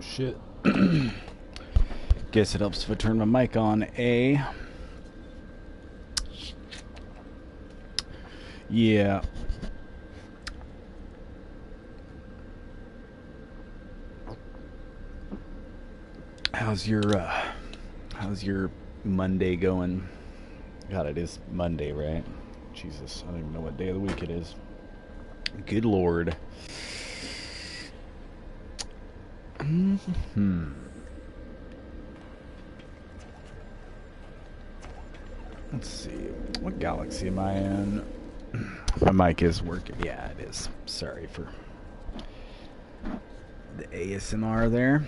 Shit. Guess it helps if I turn my mic on. Yeah. How's your Monday going? God, it is Monday, right? Jesus, I don't even know what day of the week it is. Good Lord. Let's see. What galaxy am I in? My mic is working. Yeah, it is. Sorry for the ASMR there.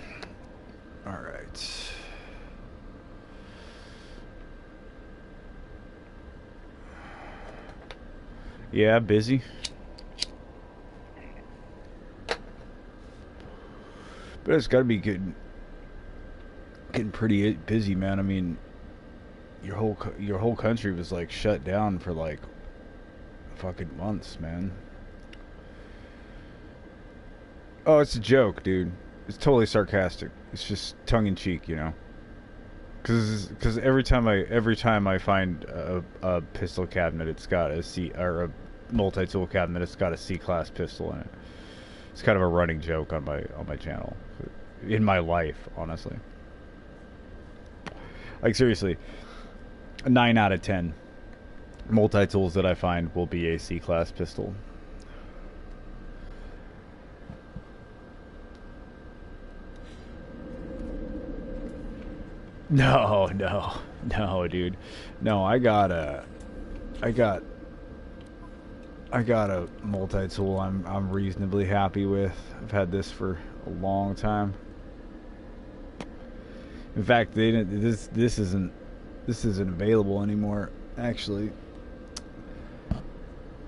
All right. Yeah, busy. But it's got to be good. Getting pretty busy, man. I mean, your whole country was like shut down for like fucking months, man. Oh, it's a joke, dude. It's totally sarcastic. It's just tongue in cheek, you know. Because every time I find a pistol cabinet, it's got a C, or a multi-tool cabinet, it's got a C-class pistol in it. It's kind of a running joke on my channel, in my life, honestly. Like seriously, 9 out of 10 multi-tools that I find will be a C-class pistol. No, dude. No, I got a multi-tool I'm reasonably happy with. I've had this for a long time. In fact, they didn't. This isn't available anymore. Actually,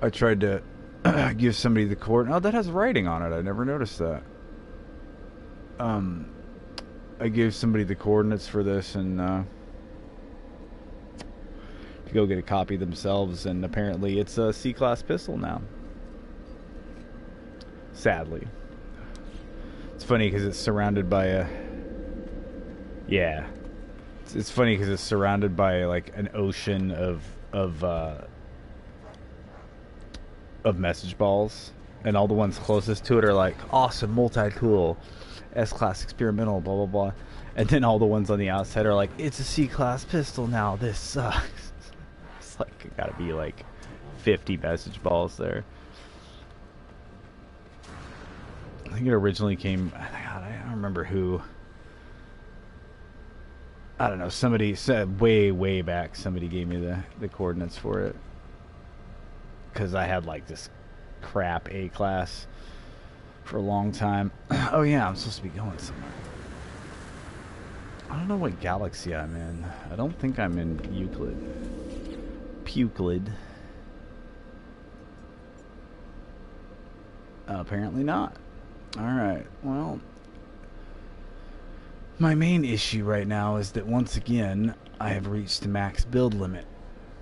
I tried to give somebody the coordinate. Oh, that has writing on it. I never noticed that. I gave somebody the coordinates for this and to go get a copy themselves, and apparently it's a C-class pistol now. Sadly, it's funny because it's surrounded by a. Yeah, it's funny because it's surrounded by like an ocean of message balls, and all the ones closest to it are like awesome multi-tool, S-class experimental, blah blah blah, and then all the ones on the outside are like it's a C-class pistol now. This sucks. It's like it gotta be like 50 message balls there. I think it originally came. God, I don't remember who. I don't know. Somebody said way back. Somebody gave me the coordinates for it because I had like this crap A class for a long time. Oh yeah, I'm supposed to be going somewhere. I don't know what galaxy I'm in. I don't think I'm in Euclid. Puclid. Apparently not. Alright, well, my main issue right now is that once again I have reached the max build limit,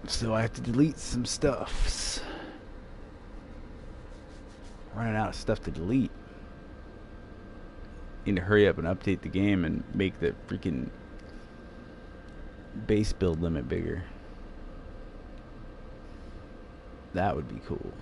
so I have to delete some stuffs. Running out of stuff to delete. Need to hurry up and update the game and make the freaking base build limit bigger. That would be cool.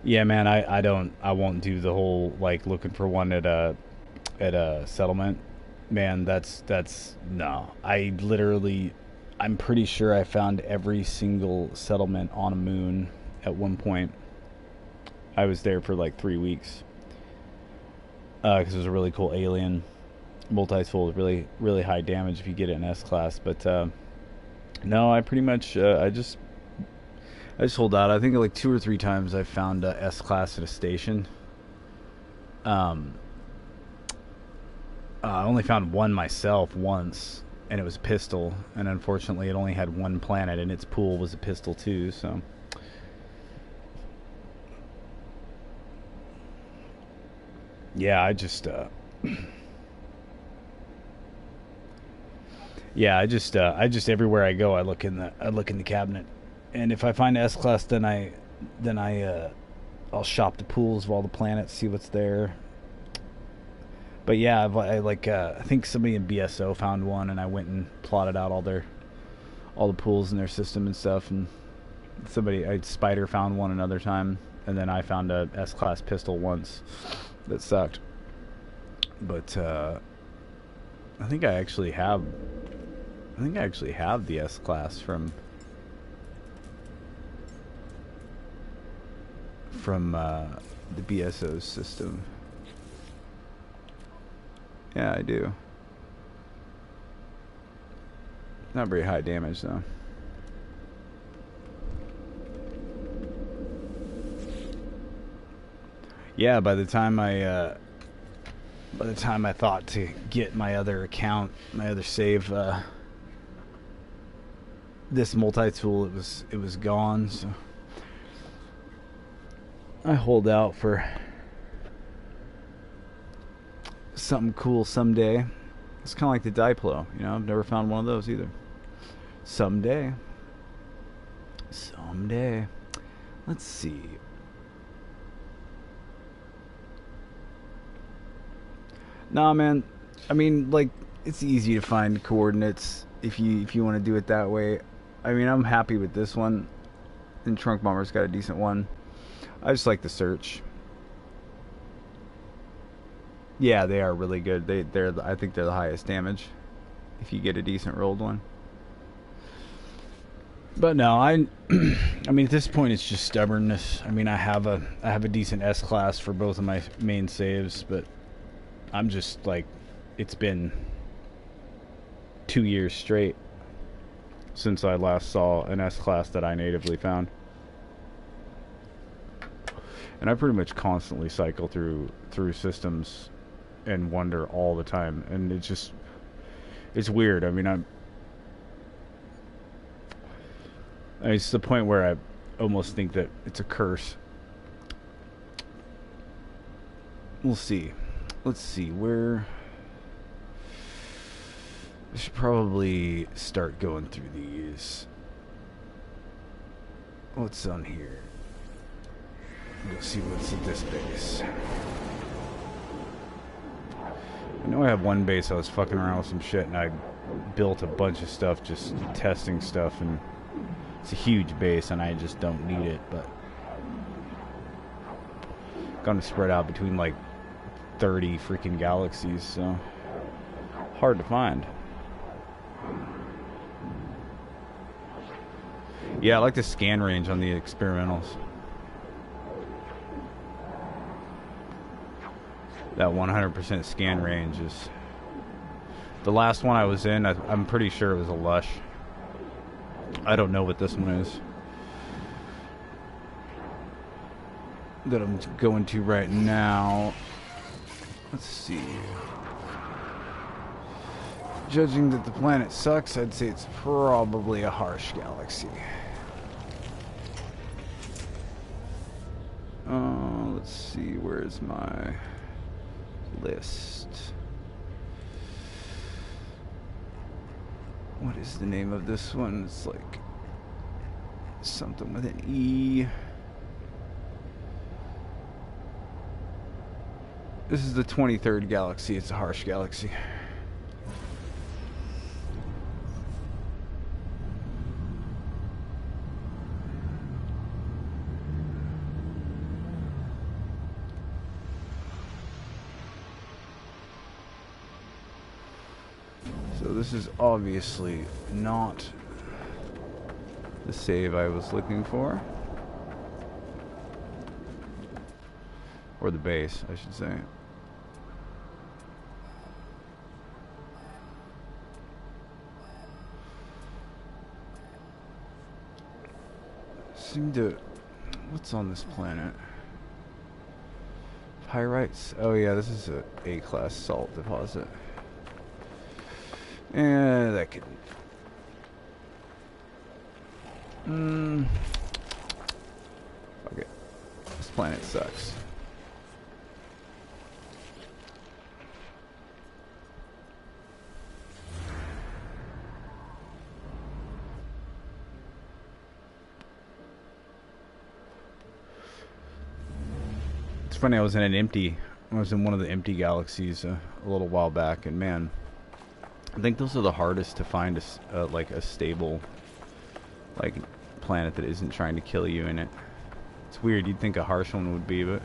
Yeah, man, I won't do the whole like looking for one at a settlement. Man, that's no. I'm pretty sure I found every single settlement on a moon at one point. I was there for like 3 weeks because it was a really cool alien multi-tool with really high damage if you get it in S-class. But no, I pretty much I just hold out. I think like 2 or 3 times I found S-class at a station. I only found one myself once, and it was a pistol. And unfortunately, it only had one planet, and its pool was a pistol too. So, Yeah, yeah, I just everywhere I go, I look in the cabinet, and if I find S class, then I'll shop the pools of all the planets, see what's there. But yeah, I think somebody in BSO found one, and I went and plotted out all the pools in their system and stuff. And Spider found one another time, and then I found a S class pistol once that sucked. But I think I actually have the S class from the BSO system. Yeah, I do. Not very high damage though. Yeah, by the time I thought to get my other account, my other save, this multi-tool, it was gone. So I hold out for something cool someday. It's kind of like the Diplo, you know. I've never found one of those either. Someday. Let's see. Nah, man. I mean, like, it's easy to find coordinates if you want to do it that way. I mean, I'm happy with this one. And Trunk Bomber's got a decent one. I just like the search. Yeah, they are really good. I think they're the highest damage if you get a decent rolled one. But no, I mean, at this point it's just stubbornness. I mean, I have a decent S class for both of my main saves, but I'm just like, it's been 2 years straight since I last saw an S class that I natively found. And I pretty much constantly cycle through systems and wonder all the time, and it's weird. I mean, it's the point where I almost think that it's a curse. We'll see. Let's see where. I should probably start going through these. What's on here? Go see what's at this base. I know I have one base I was fucking around with some shit, and I built a bunch of stuff just testing stuff, and it's a huge base and I just don't need it, but gonna spread out between like 30 freaking galaxies, so hard to find. Yeah, I like the scan range on the experimentals. That 100% scan range is... The last one I was in, I'm pretty sure it was a Lush. I don't know what this one is that I'm going to right now. Let's see. Judging that the planet sucks, I'd say it's probably a harsh galaxy. Let's see, where's my list? What is the name of this one? It's like something with an E. This is the 23rd galaxy. It's a harsh galaxy. So this is obviously not the save I was looking for. Or the base, I should say. Seem to... What's on this planet? Pyrites? Oh yeah, this is a A-class salt deposit. And that could... Okay. This planet sucks. funny. I was in one of the empty galaxies a little while back, and man, I think those are the hardest to find like a stable, like, planet that isn't trying to kill you in it. It's weird. You'd think a harsh one would be, but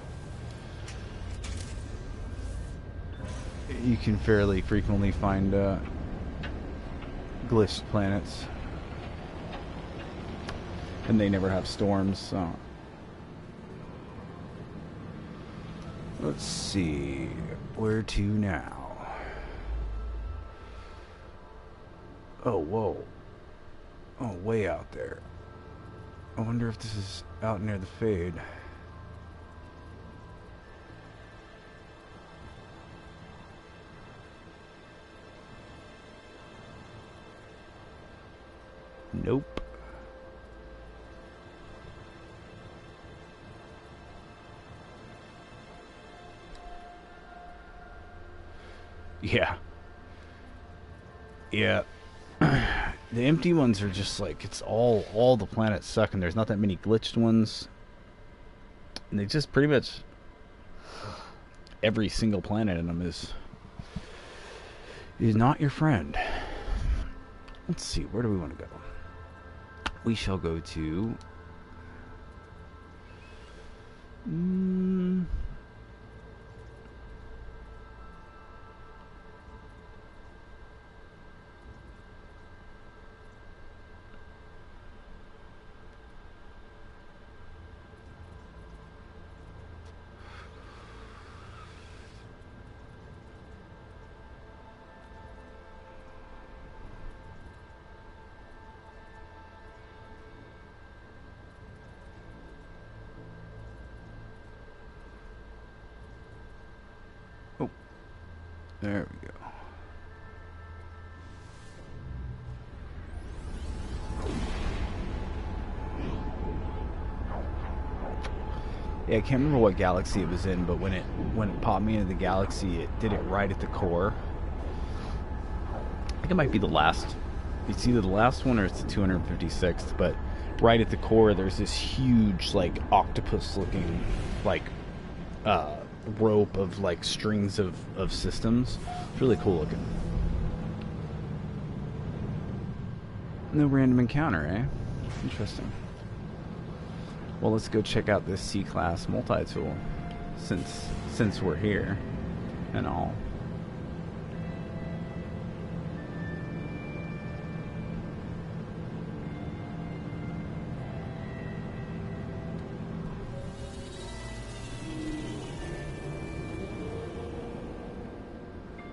you can fairly frequently find glitched planets, and they never have storms. So let's see, where to now? Oh, whoa. Oh, way out there. I wonder if this is out near the Fade. Nope. Yeah. Yeah. The empty ones are just like, it's all the planets suck, and there's not that many glitched ones. And they just pretty much every single planet in them is not your friend. Let's see, where do we want to go? We shall go to there we go. Yeah, I can't remember what galaxy it was in, but when it popped me into the galaxy, it did it right at the core. I think it might be the last. It's either the last one or it's the 256th, but right at the core, there's this huge, like, octopus-looking, like, rope of, like, strings of systems. It's really cool looking. No random encounter, eh? Interesting. Well, let's go check out this C-class multi-tool, since we're here and all.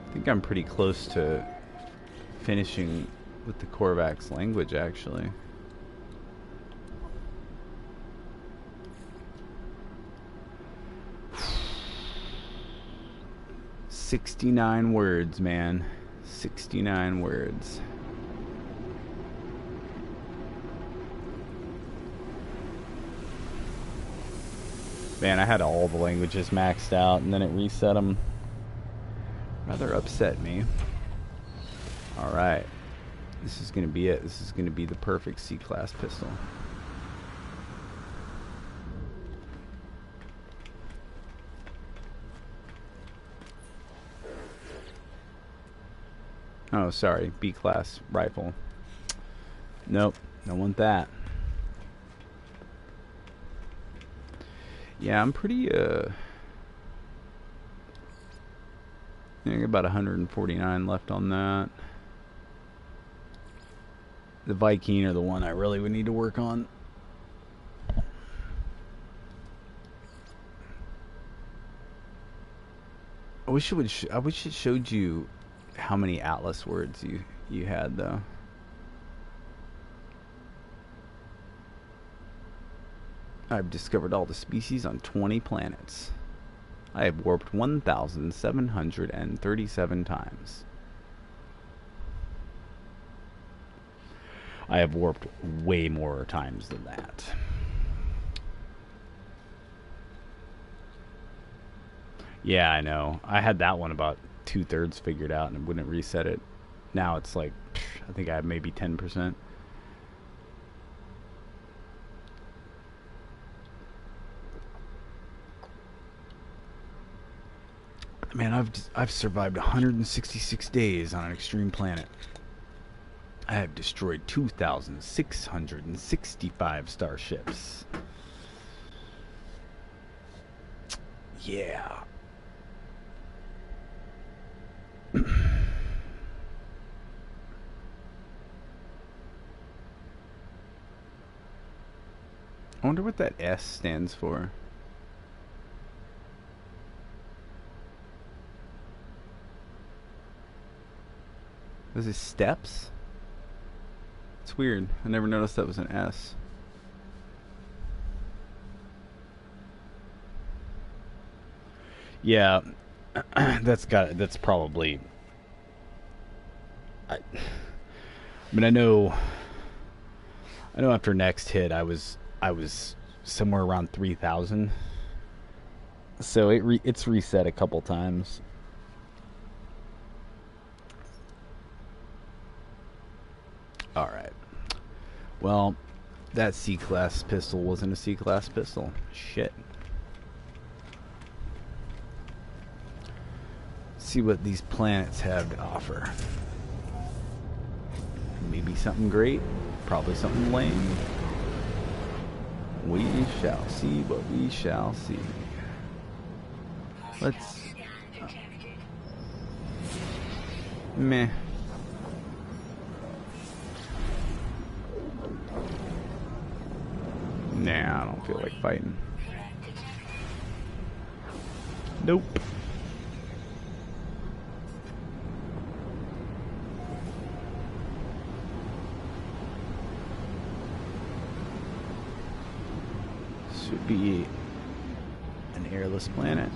I think I'm pretty close to finishing with the Korvax language, actually. $69 words, man. 69 words. Man, I had all the languages maxed out, and then it reset them. Rather upset me. Alright. This is going to be it. This is going to be the perfect C-class pistol. Oh, sorry. B-class rifle. Nope. Don't want that. Yeah, I'm pretty, I think about 149 left on that. The Viking are the one I really would need to work on. I wish it showed you how many Atlas words you had, though. I've discovered all the species on 20 planets. I have warped 1,737 times. I have warped way more times than that. Yeah, I know. I had that one about 2/3 figured out and it wouldn't reset it. Now it's like, I think I have maybe 10%. Man, I've survived 166 days on an extreme planet. I have destroyed 2,665 starships. Yeah. I wonder what that S stands for. This is steps? It's weird. I never noticed that was an S. Yeah, that's probably. I mean, I know after next hit, I was somewhere around 3,000. So it's reset a couple times. All right. Well, that C-class pistol wasn't a C-class pistol. Shit. See what these planets have to offer. Maybe something great, probably something lame. We shall see what we shall see. Let's... meh. Nah, I don't feel like fighting. Nope. Should be an airless planet.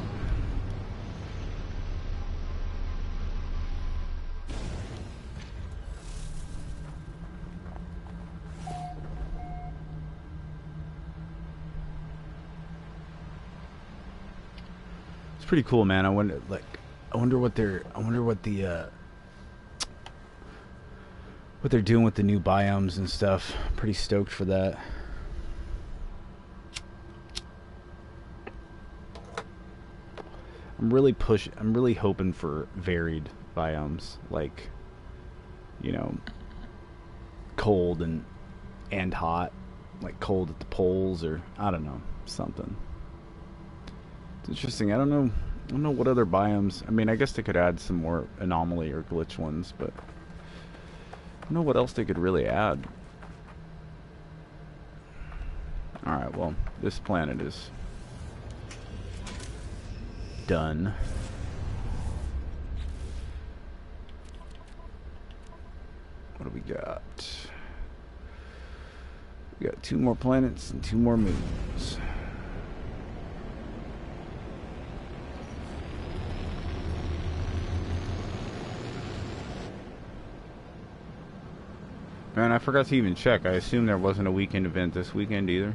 It's pretty cool, man. I wonder what they're doing with the new biomes and stuff. Pretty stoked for that. I'm really hoping for varied biomes, like, you know, cold and hot, like cold at the poles, or I don't know, something. It's interesting. I don't know what other biomes. I mean, I guess they could add some more anomaly or glitch ones, but I don't know what else they could really add. All right, well, this planet is done. What do we got? We got 2 more planets and 2 more moons. Man, I forgot to even check. I assume there wasn't a weekend event this weekend either.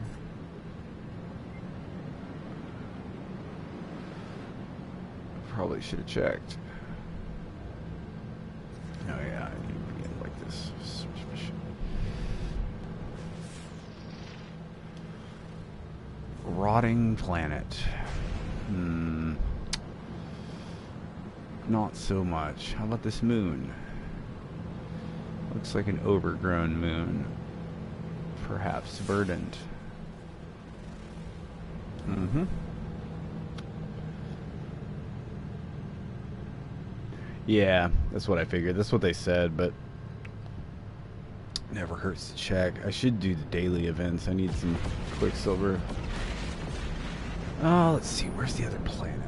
Probably should have checked. Oh yeah, I need to begin like this. Rotting planet. Not so much. How about this moon? Looks like an overgrown moon. Perhaps verdant. Yeah, that's what I figured. That's what they said, but never hurts to check. I should do the daily events. I need some Quicksilver. Oh, let's see. Where's the other planet?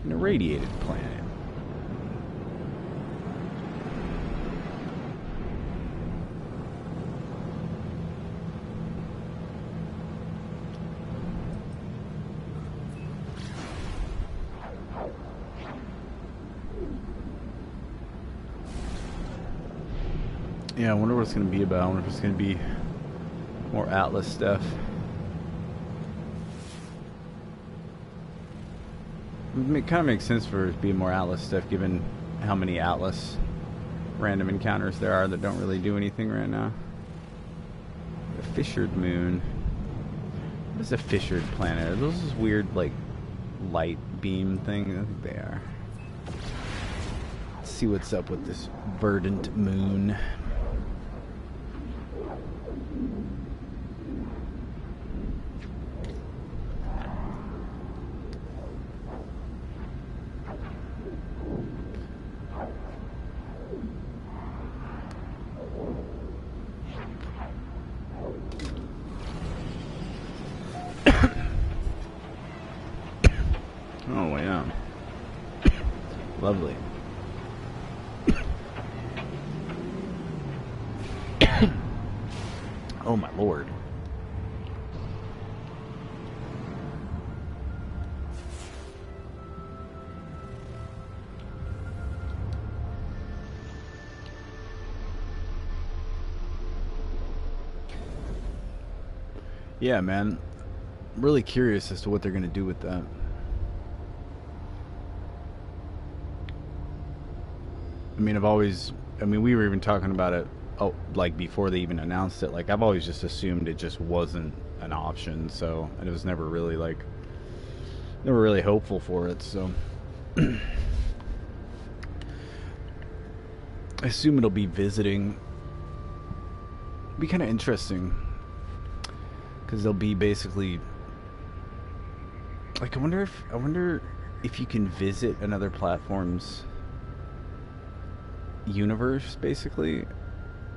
An irradiated planet. Yeah, I wonder what it's going to be about. I wonder if it's going to be more Atlas stuff. It kind of makes sense for it to be more Atlas stuff, given how many Atlas random encounters there are that don't really do anything right now. A fissured moon. What is a fissured planet? Are those weird, like, light beam thing? I think they are. Let's see what's up with this verdant moon. Oh, yeah. Lovely. Oh, my lord. Yeah, man. I'm really curious as to what they're going to do with that. I mean, we were even talking about it, oh, like before they even announced it. Like, I've always just assumed it just wasn't an option, so, and it was never really, like, never really hopeful for it, so. I assume it'll be visiting. It'll be kind of interesting. Because they'll be basically, like, I wonder if you can visit another platform's universe, basically.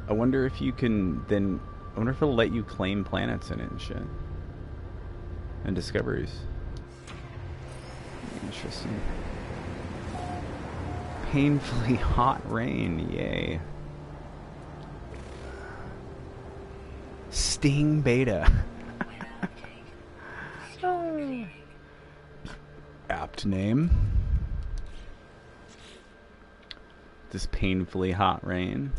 I wonder if you can then, I wonder if it'll let you claim planets in it and shit. And discoveries. Interesting. Painfully hot rain, yay. Sting Beta. Apt name. This painfully hot rain.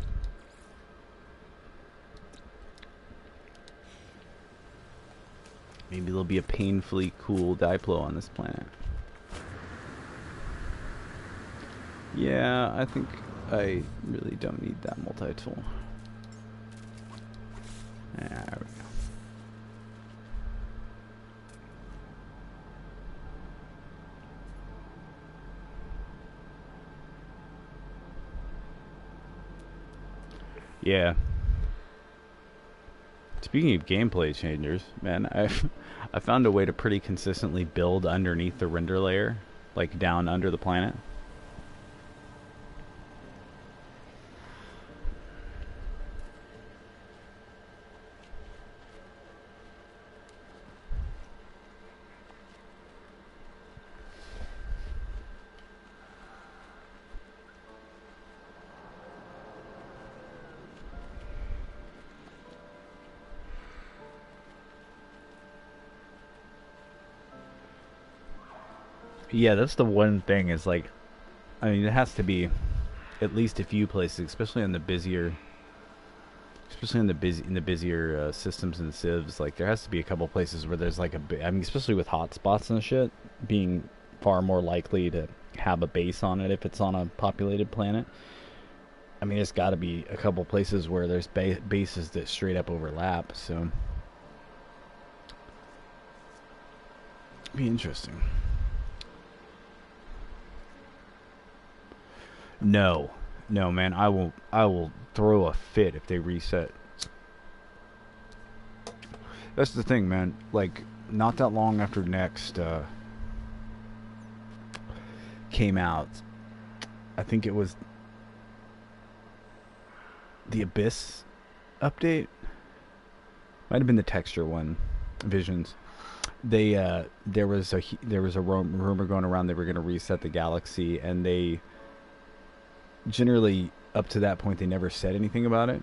Maybe there'll be a painfully cool Diplo on this planet. Yeah, I think I really don't need that multi-tool. There we go. Yeah. Speaking of gameplay changers, man, I found a way to pretty consistently build underneath the render layer, like down under the planet. Yeah, that's the one thing is like, I mean, it has to be at least a few places, especially on the busier, in the busier systems and civs. Like, there has to be a couple places where there's like I mean, especially with hotspots and shit, being far more likely to have a base on it if it's on a populated planet. I mean, there's got to be a couple places where there's bases that straight up overlap. So, be interesting. No, no, man. I will throw a fit if they reset. That's the thing, man. Like, not that long after Next came out, I think it was the Abyss update. Might have been the texture one, Visions. They there was a rumor going around they were going to reset the galaxy, and they generally up to that point they never said anything about it,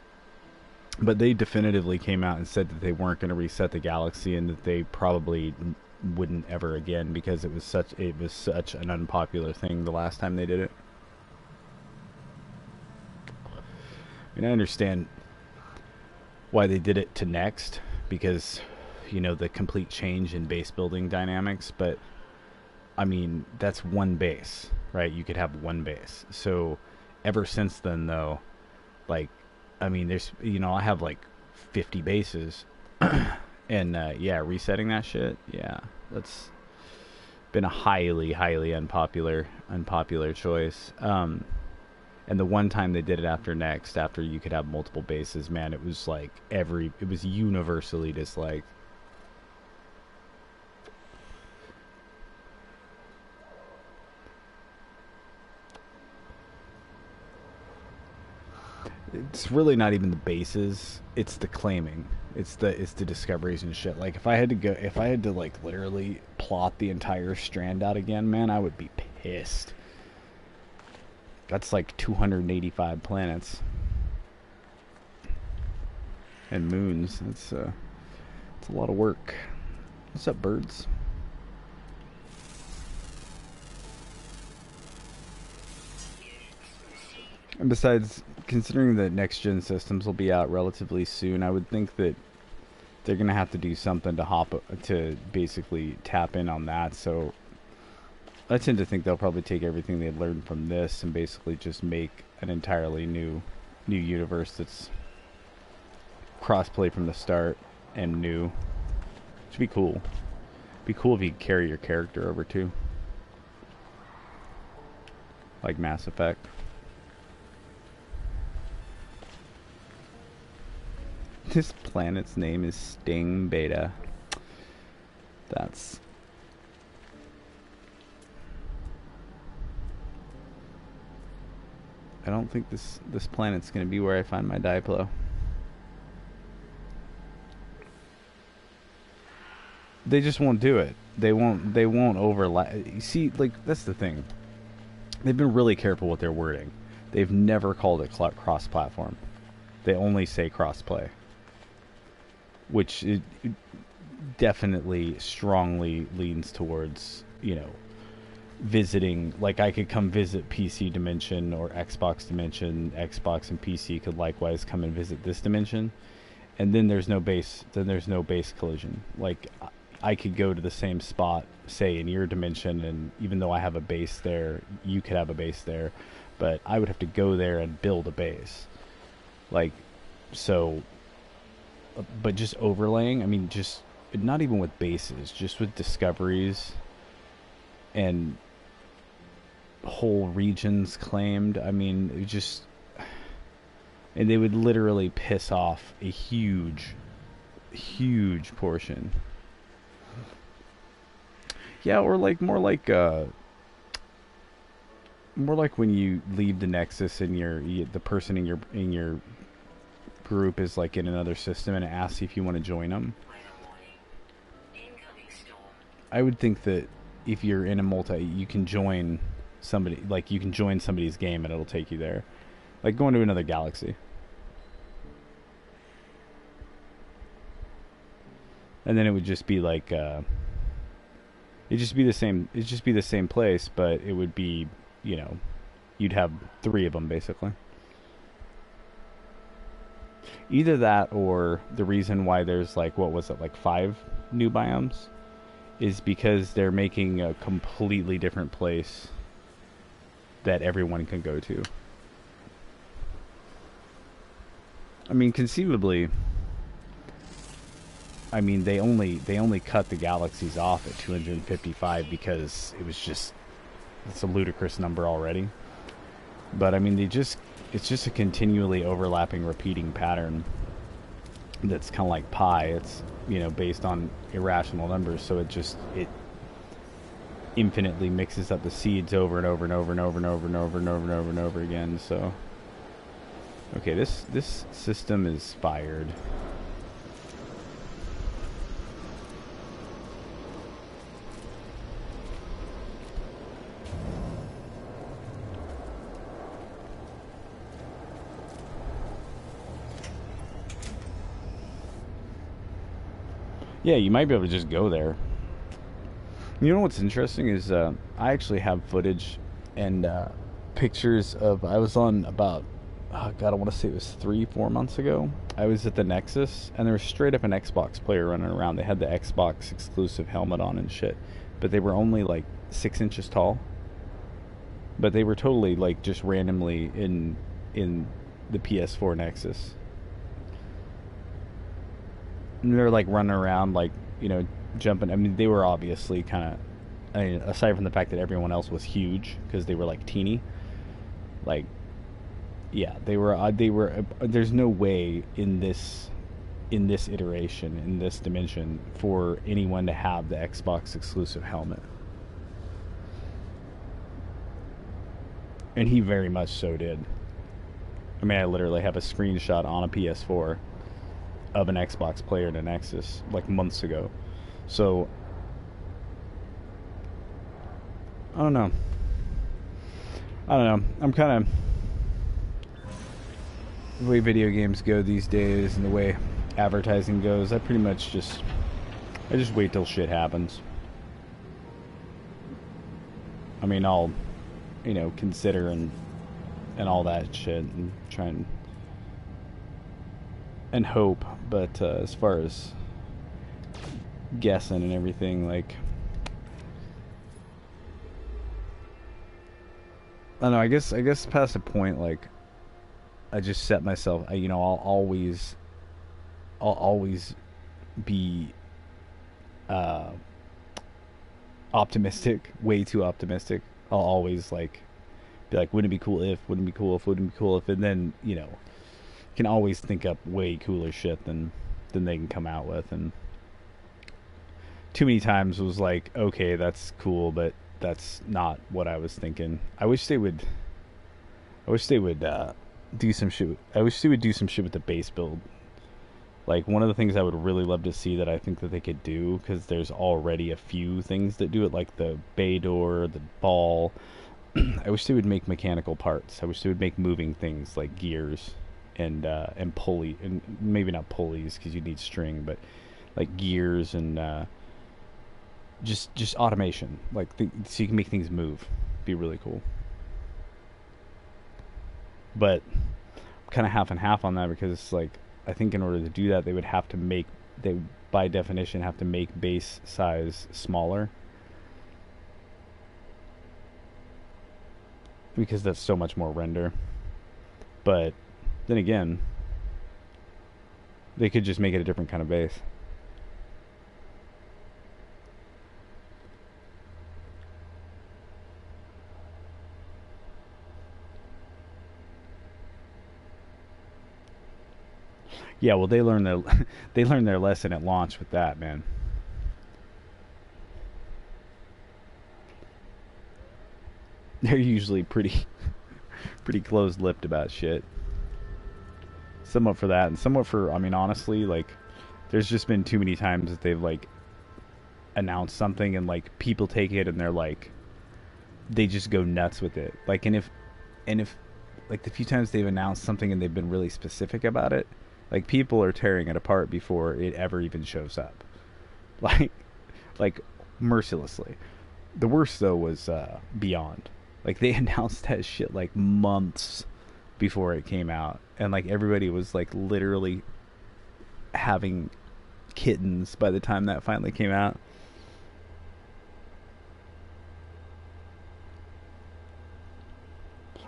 but they definitively came out and said that they weren't going to reset the galaxy and that they probably wouldn't ever again because it was such an unpopular thing the last time they did it. I mean, I understand why they did it to Next, because, you know, the complete change in base building dynamics, but I mean, that's one base, right? You could have one base. So ever since then, though, Like, I mean, there's, I have like 50 bases. And yeah, resetting that shit, yeah, that's been a highly unpopular choice. And the one time they did it after you could have multiple bases, man, it was like it was universally disliked. It's really not even the bases, it's the claiming. It's the discoveries and shit. Like if I had to like literally plot the entire strand out again, man, I would be pissed. That's like 285 planets and moons. It's a lot of work. What's up, birds? And besides, considering that next gen systems will be out relatively soon, I would think that they're gonna have to do something to basically tap in on that. So I tend to think they'll probably take everything they learned from this and basically just make an entirely new universe that's crossplay from the start and new. Which would be cool. Be cool if you could carry your character over too, like Mass Effect. This planet's name is Sting Beta. That's... I don't think this planet's gonna be where I find my Diplo. They just won't do it. They won't overlap. You see, like, that's the thing. They've been really careful with their wording. They've never called it cross-platform. They only say cross-play. Which it definitely strongly leans towards, visiting. Like, I could come visit PC Dimension or Xbox Dimension. Xbox and PC could likewise come and visit this dimension. And then there's no base collision. Like, I could go to the same spot, say in your dimension, and even though I have a base there, you could have a base there, but I would have to go there and build a base. Like, so, but just overlaying, I mean, just, not even with bases, just with discoveries and whole regions claimed, I mean, it just, and they would literally piss off a huge portion. Yeah, or like more like when you leave the Nexus and the person in your group is like in another system and it asks you if you want to join them. I would think that if you're in a you can join somebody, like you can join somebody's game and it'll take you there, like going to another galaxy. And then it would just be like it'd just be the same place, but it would be, you'd have 3 of them basically. Either that, or the reason why there's like, what was it, like 5 new biomes, is because they're making a completely different place that everyone can go to. I mean, conceivably, I mean, they only cut the galaxies off at 255 because it's a ludicrous number already. But I mean, it's just a continually overlapping, repeating pattern that's kind of like pi. It's, based on irrational numbers, so it infinitely mixes up the seeds over and over and over and over and over and over and over and over and over again. So, okay, this system is fired. Yeah, you might be able to just go there. You know what's interesting is I actually have footage and pictures of, I was on about, oh God, I want to say it was 3-4 months ago. I was at the Nexus and there was straight up an Xbox player running around. They had the Xbox exclusive helmet on and shit, but they were only like 6 inches tall. But they were totally like just randomly in the PS4 Nexus. And they're like running around, like, you know, jumping. I mean, they were obviously kind of. I mean, aside from the fact that everyone else was huge because they were like teeny, like, yeah, they were. They were. There's no way in this iteration, in this dimension, for anyone to have the Xbox exclusive helmet. And he very much so did. I mean, I literally have a screenshot on a PS4 of an Xbox player in a Nexus like months ago. So I don't know. I'm kind of the way video games go these days and the way advertising goes. I just wait till shit happens. I mean, I'll, you know, consider and all that shit and try and hope, but as far as guessing and everything, like, I don't know. I guess past a point, like, I just set myself. You know, I'll always be optimistic, way too optimistic. I'll always like be like, wouldn't it be cool if? Wouldn't it be cool if? Wouldn't it be cool if? And then, you know, can always think up way cooler shit than they can come out with. And too many times was like, okay, that's cool, but that's not what I was thinking. I wish they would do some shit. I wish they would do some shit with the base build. Like, one of the things I would really love to see that I think that they could do, because there's already a few things that do it, like the bay door, the ball. I wish they would make mechanical parts. I wish they would make moving things like gears and pulley, and maybe not pulleys because you need string, but like gears and just automation, like so you can make things move. Be really cool. But I'm kind of half and half on that, because like, I think in order to do that, they would have to make, they by definition have to make base size smaller, because that's so much more render. But then again, they could just make it a different kind of base. Yeah, well, they learned their lesson at launch with that, man. They're usually pretty closed-lipped about shit. Somewhat for that, and somewhat for, I mean, honestly, like, there's just been too many times that they've like announced something and like people take it and they're like, they just go nuts with it. Like, and if like the few times they've announced something and they've been really specific about it, like, people are tearing it apart before it ever even shows up. Like mercilessly. The worst though was Beyond. Like, they announced that shit like months before it came out, and like everybody was like literally having kittens by the time that finally came out.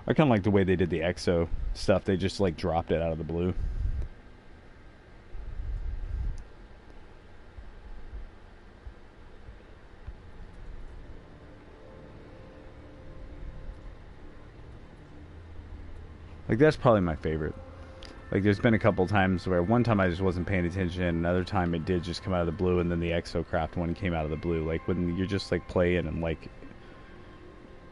I kind of like the way they did the EXO stuff. They just like dropped it out of the blue. Like, that's probably my favorite. Like, there's been a couple times where one time I just wasn't paying attention, another time it did just come out of the blue, and then the Exocraft one came out of the blue. Like, when you're just like playing and like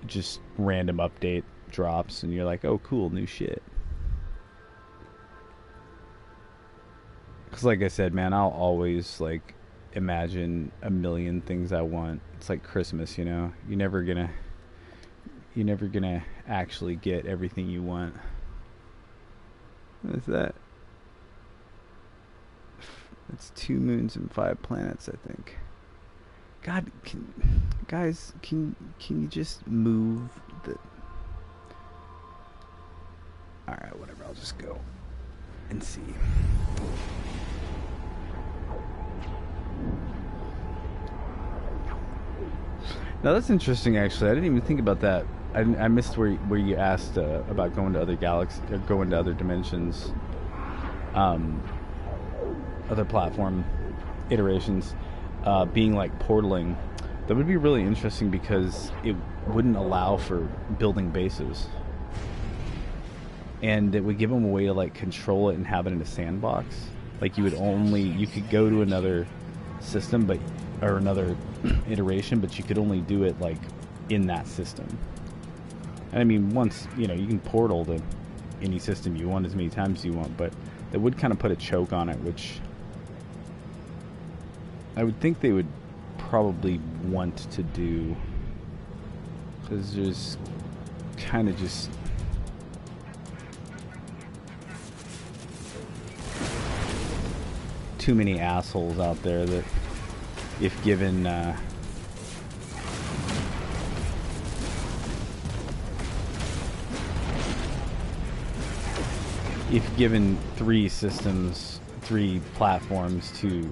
just random update drops and you're like, oh cool, new shit. Because like I said, man, I'll always like imagine a million things I want. It's like Christmas, you know. You're never gonna actually get everything you want. What is that? It's 2 moons and 5 planets, I think. God, guys, can you just move the... Alright, whatever, I'll just go and see. Now that's interesting. Actually, I didn't even think about that. I missed where you asked about going to other galaxies, going to other dimensions, um, other platform iterations, being like portaling. That would be really interesting because it wouldn't allow for building bases, and it would give them a way to like control it and have it in a sandbox. Like you could go to another system, but or another iteration, but you could only do it like in that system. And I mean, once you know, you can portal to any system you want as many times as you want, but it would kind of put a choke on it, which I would think they would probably want to do, because there's kind of just too many assholes out there that if given if given three systems, three platforms to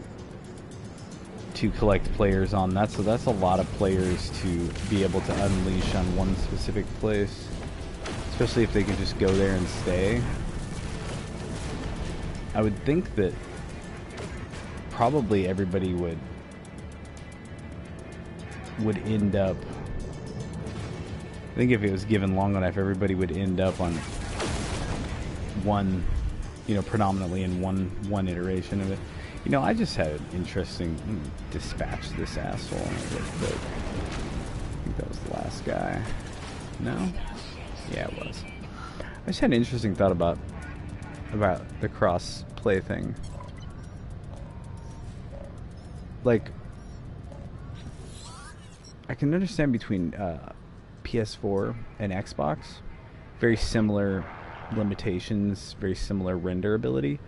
collect players on, that's a lot of players to be able to unleash on one specific place, especially if they can just go there and stay. I would think that probably everybody would end up, I think if it was given long enough, everybody would end up on one, you know, predominantly in one iteration of it. You know, I just had an interesting, dispatch this asshole real quick. I think that was the last guy. No? Yeah, it was. I just had an interesting thought about the cross play thing. Like, I can understand between PS4 and Xbox, very similar limitations, very similar render ability,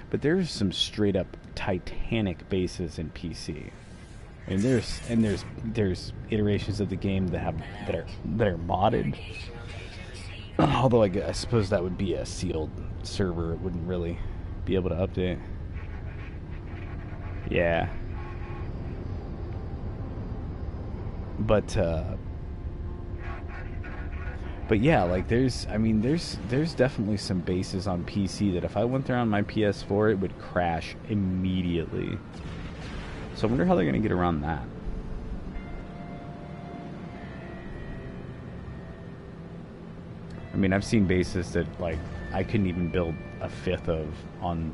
but there's some straight up Titanic bases in PC. And there's iterations of the game that are modded. Although I suppose that would be a sealed server, it wouldn't really be able to update. Yeah. But yeah, like there's definitely some bases on PC that if I went there on my PS4, it would crash immediately. So I wonder how they're gonna get around that. I mean, I've seen bases that like I couldn't even build a fifth of on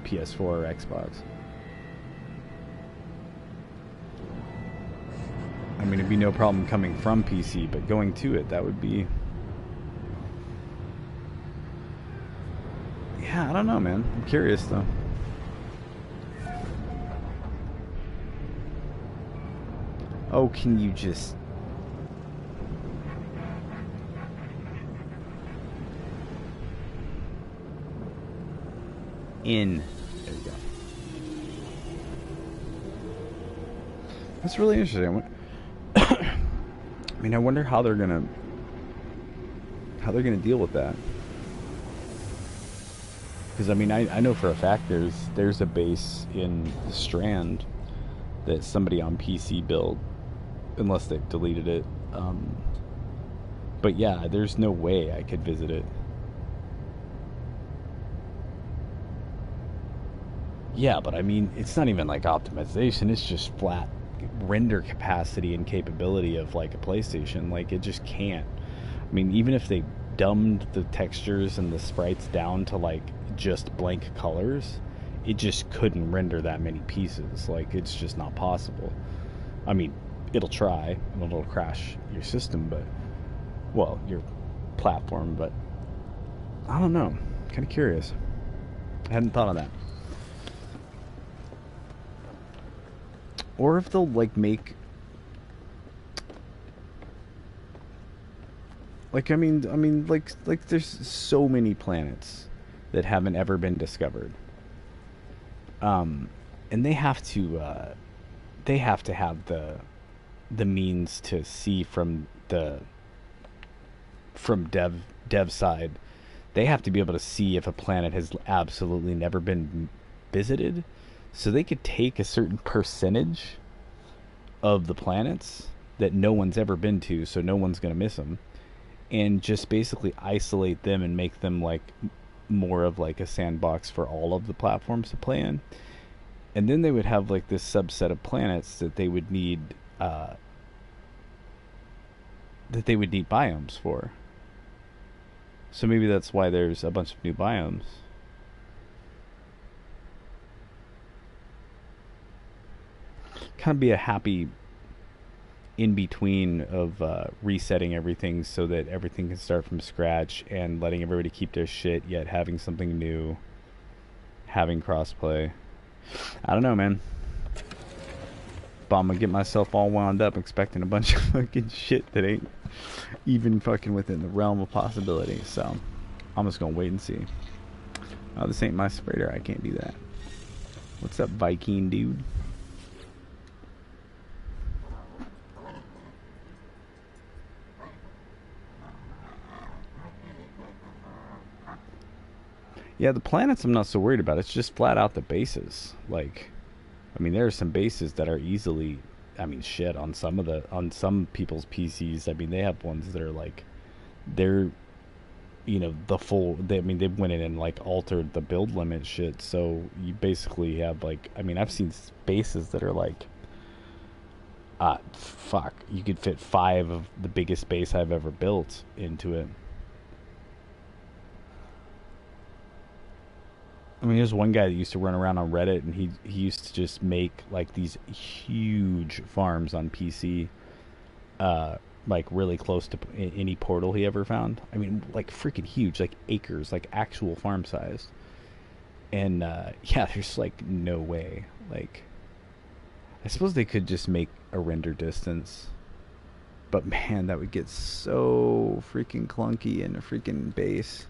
PS4 or Xbox. I mean, it'd be no problem coming from PC, but going to it, that would be... Yeah, I don't know, man. I'm curious, though. Oh, can you just... In. There you go. That's really interesting. I mean, I wonder how they're gonna deal with that. Because I mean, I know for a fact there's a base in Strand that somebody on PC built, unless they've deleted it. But yeah, there's no way I could visit it. Yeah, but I mean, it's not even like optimization. It's just flat render capacity and capability of like a PlayStation. Like, it just can't. I mean, even if they dumbed the textures and the sprites down to like just blank colors, it just couldn't render that many pieces. Like, it's just not possible. I mean, it'll try and it'll crash your system, but, well, your platform, but I don't know. Kind of curious. I hadn't thought of that. Or if they'll like make, like, I mean like there's so many planets that haven't ever been discovered. And they have to have the means to see from dev side. They have to be able to see if a planet has absolutely never been visited. So they could take a certain percentage of the planets that no one's ever been to, so no one's going to miss them, and just basically isolate them and make them like more of like a sandbox for all of the platforms to play in. And then they would have like this subset of planets that they would need biomes for. So maybe that's why there's a bunch of new biomes. Kind of be a happy in between of resetting everything so that everything can start from scratch and letting everybody keep their shit, yet having something new, having crossplay. I don't know, man. But I'm gonna get myself all wound up expecting a bunch of fucking shit that ain't even fucking within the realm of possibility. So I'm just gonna wait and see. Oh, this ain't my sprayer. I can't do that. What's up, Viking dude? Yeah, the planets I'm not so worried about. It's just flat out the bases. Like, I mean, there are some bases that are easily, I mean, shit, on some people's PCs. I mean, they have ones that are like, they're, the full, I mean, they went in and like altered the build limit shit. So you basically have like, I mean, I've seen bases that are like, fuck, you could fit 5 of the biggest base I've ever built into it. I mean, there's one guy that used to run around on Reddit, and he used to just make like these huge farms on PC, like really close to any portal he ever found. I mean, like freaking huge, like acres, like actual farm size. And yeah, there's like no way. Like, I suppose they could just make a render distance, but man, that would get so freaking clunky in a freaking base.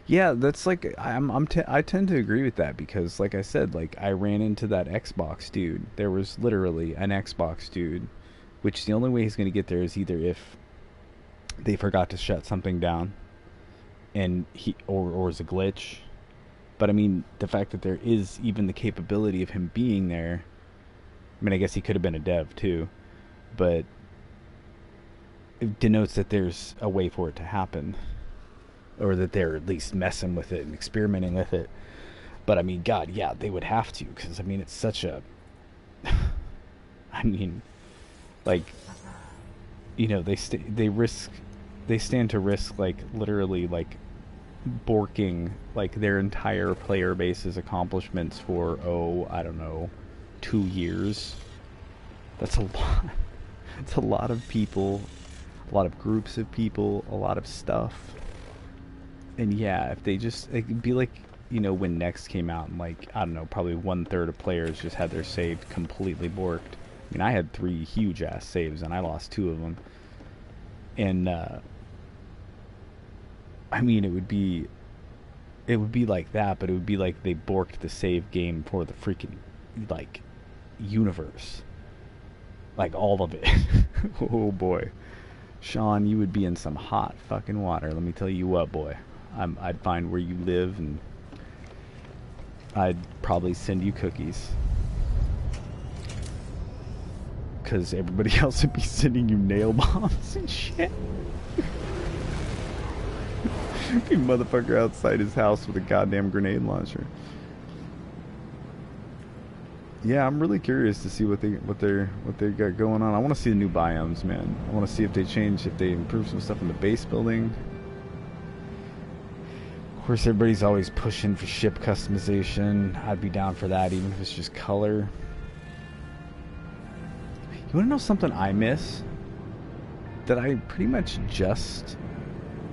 Yeah, that's like I tend to agree with that because like I said, like I ran into that Xbox dude. There was literally an Xbox dude, which the only way he's going to get there is either if they forgot to shut something down and he or is a glitch. But I mean, the fact that there is even the capability of him being there, I mean, I guess he could have been a dev too, but it denotes that there's a way for it to happen, or that they're at least messing with it and experimenting with it. But I mean, God, yeah, they would have to, because I mean, it's such a, I mean, like, they stand to risk like literally like borking like their entire player base's accomplishments for, I don't know, 2 years. That's a lot. It's a lot of people, a lot of groups of people, a lot of stuff. And yeah, if they just, it'd be like, when Next came out and like, I don't know, probably 1/3 of players just had their save completely borked. I mean, I had 3 huge ass saves and I lost 2 of them. And I mean, it would be like that, but it would be like they borked the save game for the freaking like universe, like all of it. Oh boy, Sean, you would be in some hot fucking water. Let me tell you what, boy. I'd find where you live and I'd probably send you cookies, because everybody else would be sending you nail bombs and shit. Be motherfucker outside his house with a goddamn grenade launcher. Yeah, I'm really curious to see what they got going on. I want to see the new biomes, man. I want to see if they improve some stuff in the base building. Of course, everybody's always pushing for ship customization. I'd be down for that, even if it's just color. You want to know something I miss? That I pretty much just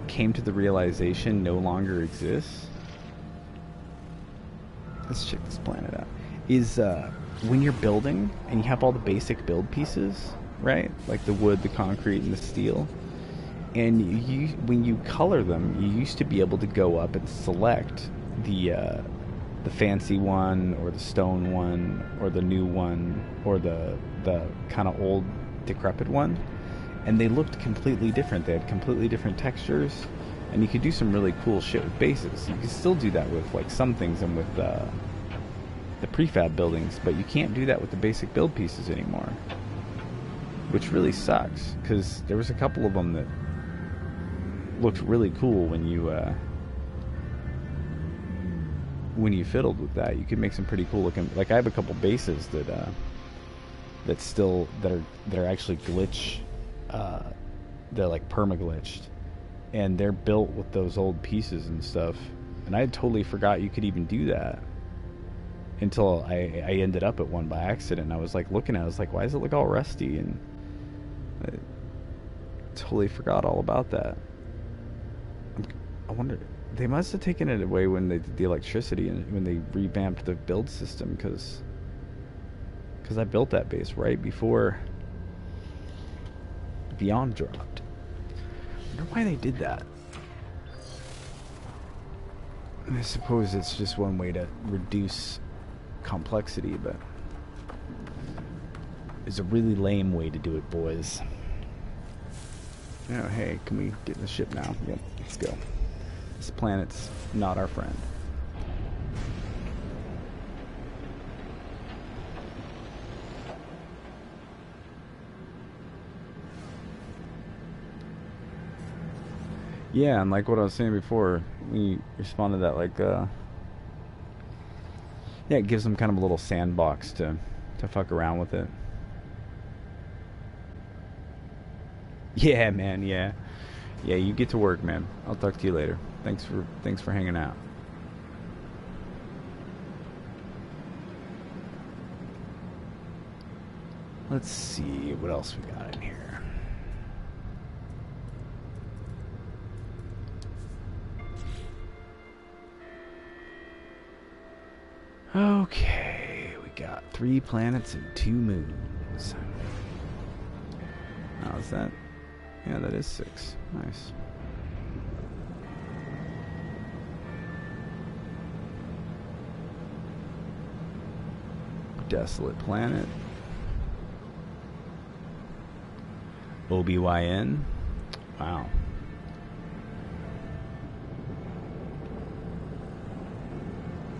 came to the realization no longer exists? Let's check this planet out. Is when you're building and you have all the basic build pieces, right? Like the wood, the concrete, and the steel. And when you color them, you used to be able to go up and select the fancy one, or the stone one, or the new one, or the kind of old, decrepit one. And they looked completely different. They had completely different textures. And you could do some really cool shit with bases. You can still do that with like some things and with the prefab buildings, but you can't do that with the basic build pieces anymore, which really sucks, because there was a couple of them that looked really cool when you fiddled with that. You could make some pretty cool looking. Like I have a couple bases that are actually glitch. They're like perma glitched, and they're built with those old pieces and stuff. And I totally forgot you could even do that until I ended up at one by accident. I was like looking at it, I was like, why does it look all rusty? And I totally forgot all about that. I wonder, they must have taken it away when they did the electricity and when they revamped the build system, because I built that base right before Beyond dropped. I wonder why they did that. I suppose it's just one way to reduce complexity, but it's a really lame way to do it, boys. Oh, hey, can we get in the ship now? Yep, let's go. This planet's not our friend. Yeah, and like what I was saying before, when you respond to that, like, yeah, it gives them kind of a little sandbox to fuck around with it. Yeah, man, yeah. Yeah, you get to work, man. I'll talk to you later. Thanks for hanging out. Let's see what else we got in here. Okay, we got 3 planets and 2 moons. How's that? Yeah, that is 6. Nice. Desolate planet. OBYN. Wow.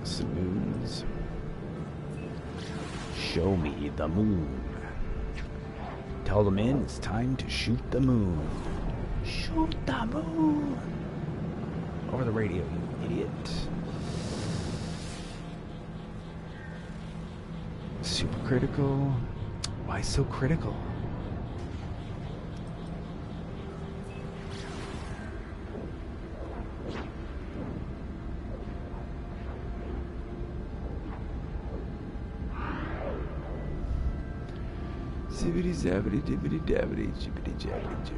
Some moons. Show me the moon. Tell the men it's time to shoot the moon. Shoot the moon! Over the radio, you idiot. Supercritical? Why so critical? Zibbity zabbity dibbity dabbity jibbity jabbity joo.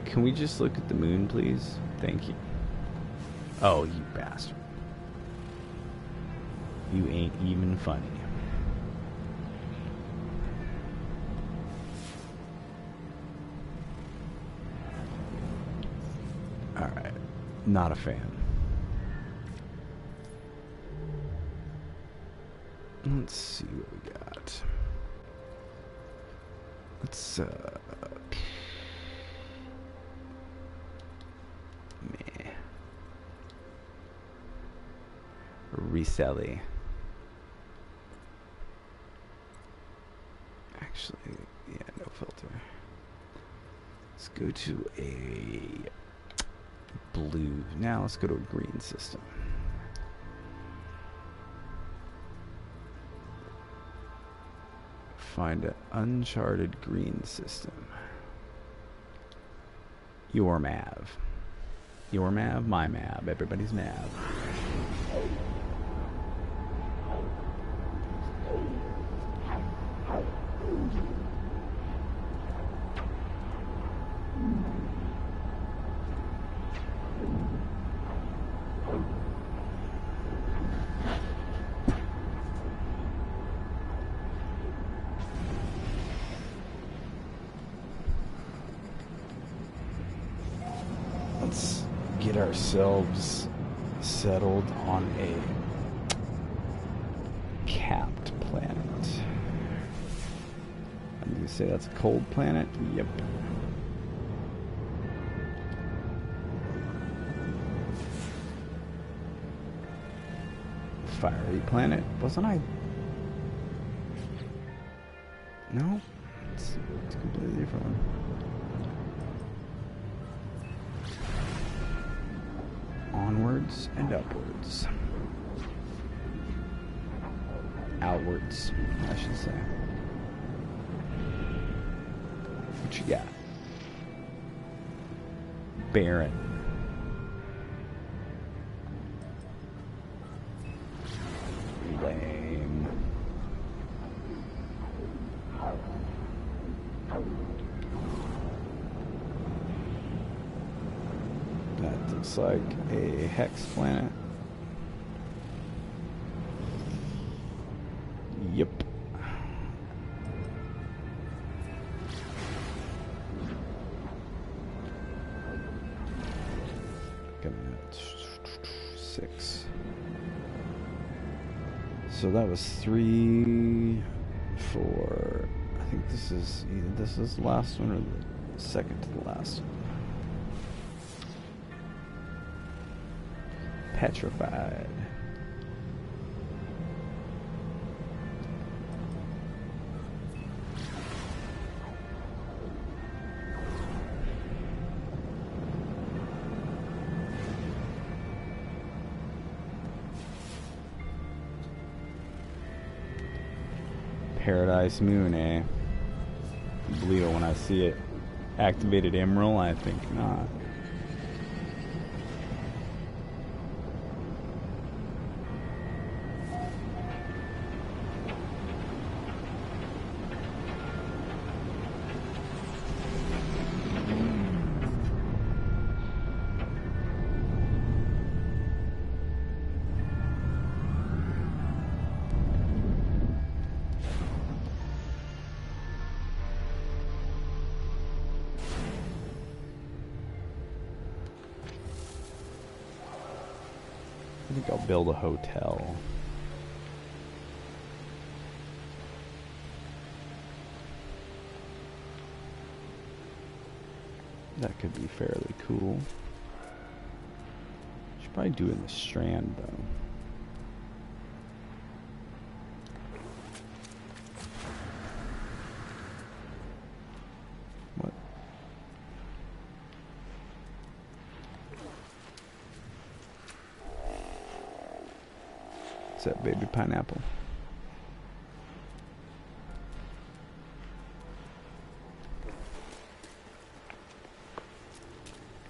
Can we just look at the moon, please? Thank you. Oh, you bastard. You ain't even funny. Alright. Not a fan. Let's see what we got. Let's, Reselly. Actually, yeah, no filter. Let's go to a blue. Now let's go to a green system. Find an uncharted green system. Your Mav. Your Mav, my Mav, everybody's Mav. get ourselves settled on a capped planet. I'm gonna say that's a cold planet. Yep. Fiery planet. Wasn't I? No? It's a completely different one. Onwards and upwards. Outwards, I should say. What you got? Barren. Lame. That looks like a hex planet. Yep. Coming at 6. So that was 3, 4. I think this is either this is the last one or the second to the last one. Petrified. Paradise Moon, eh? I believe it when I see it. Activated Emerald, I think not. I think I'll build a hotel. That could be fairly cool. Should probably do it in the Strand though. What? What's that, baby pineapple?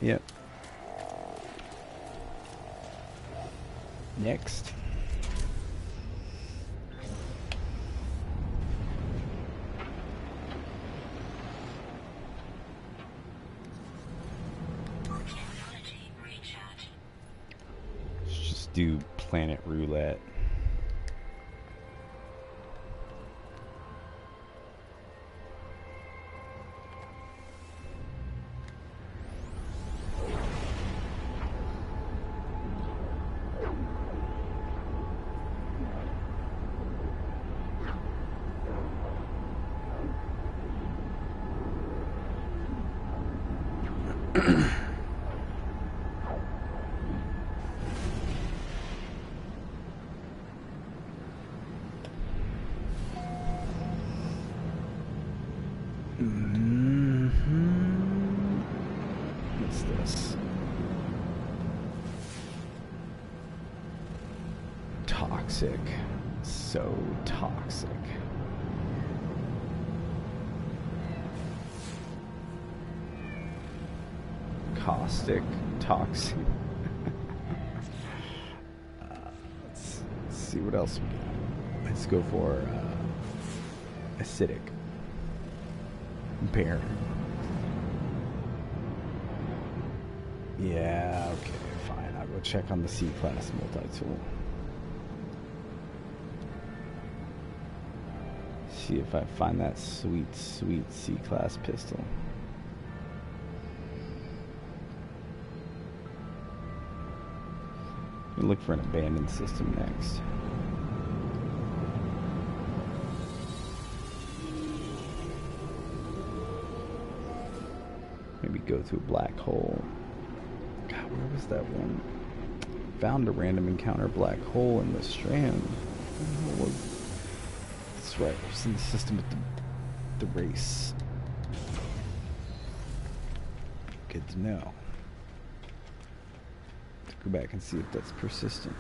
Yep. Next. Let's just do planet roulette. What's this? Toxic. So toxic. Caustic. Toxic. Let's see what else we got. Let's go for acidic. Barren. Yeah, okay, fine. I'll go check on the C-Class multi-tool. See if I find that sweet, sweet C-Class pistol. We'll look for an abandoned system next. Maybe go to a black hole. God, where was that one? Found a random encounter black hole in the Strand. That's right, it was in the system with the race. Good to know. Go back and see if that's persistent.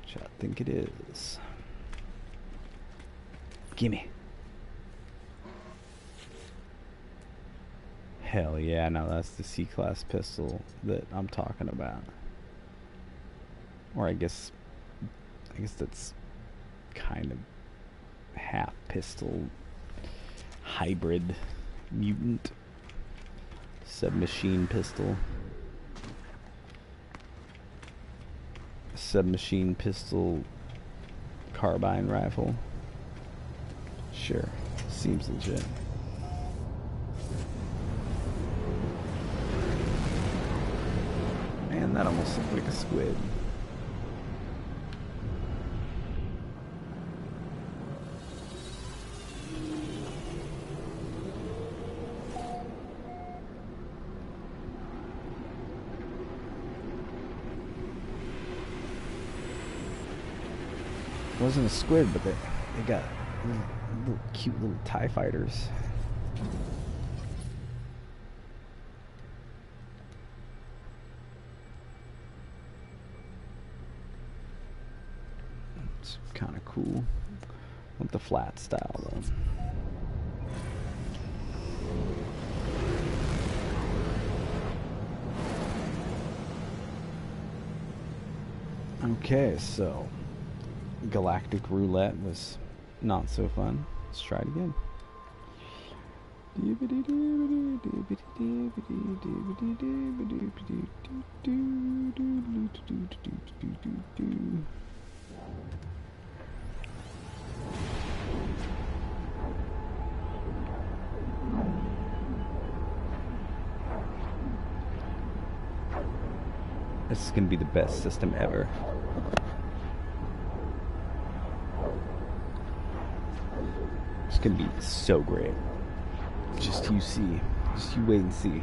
Which I think it is. Gimme. Hell yeah, now that's the C-class pistol that I'm talking about. Or I guess that's kind of half pistol hybrid mutant submachine pistol. Submachine pistol carbine rifle. Sure, seems legit. Man, that almost looked like a squid. It wasn't a squid, but they got little cute little TIE fighters. It's kind of cool. With the flat style though. Okay, so Galactic Roulette was not so fun. Let's try it again. This is going to be the best system ever. It's going to be so great. Just you see. Just you wait and see.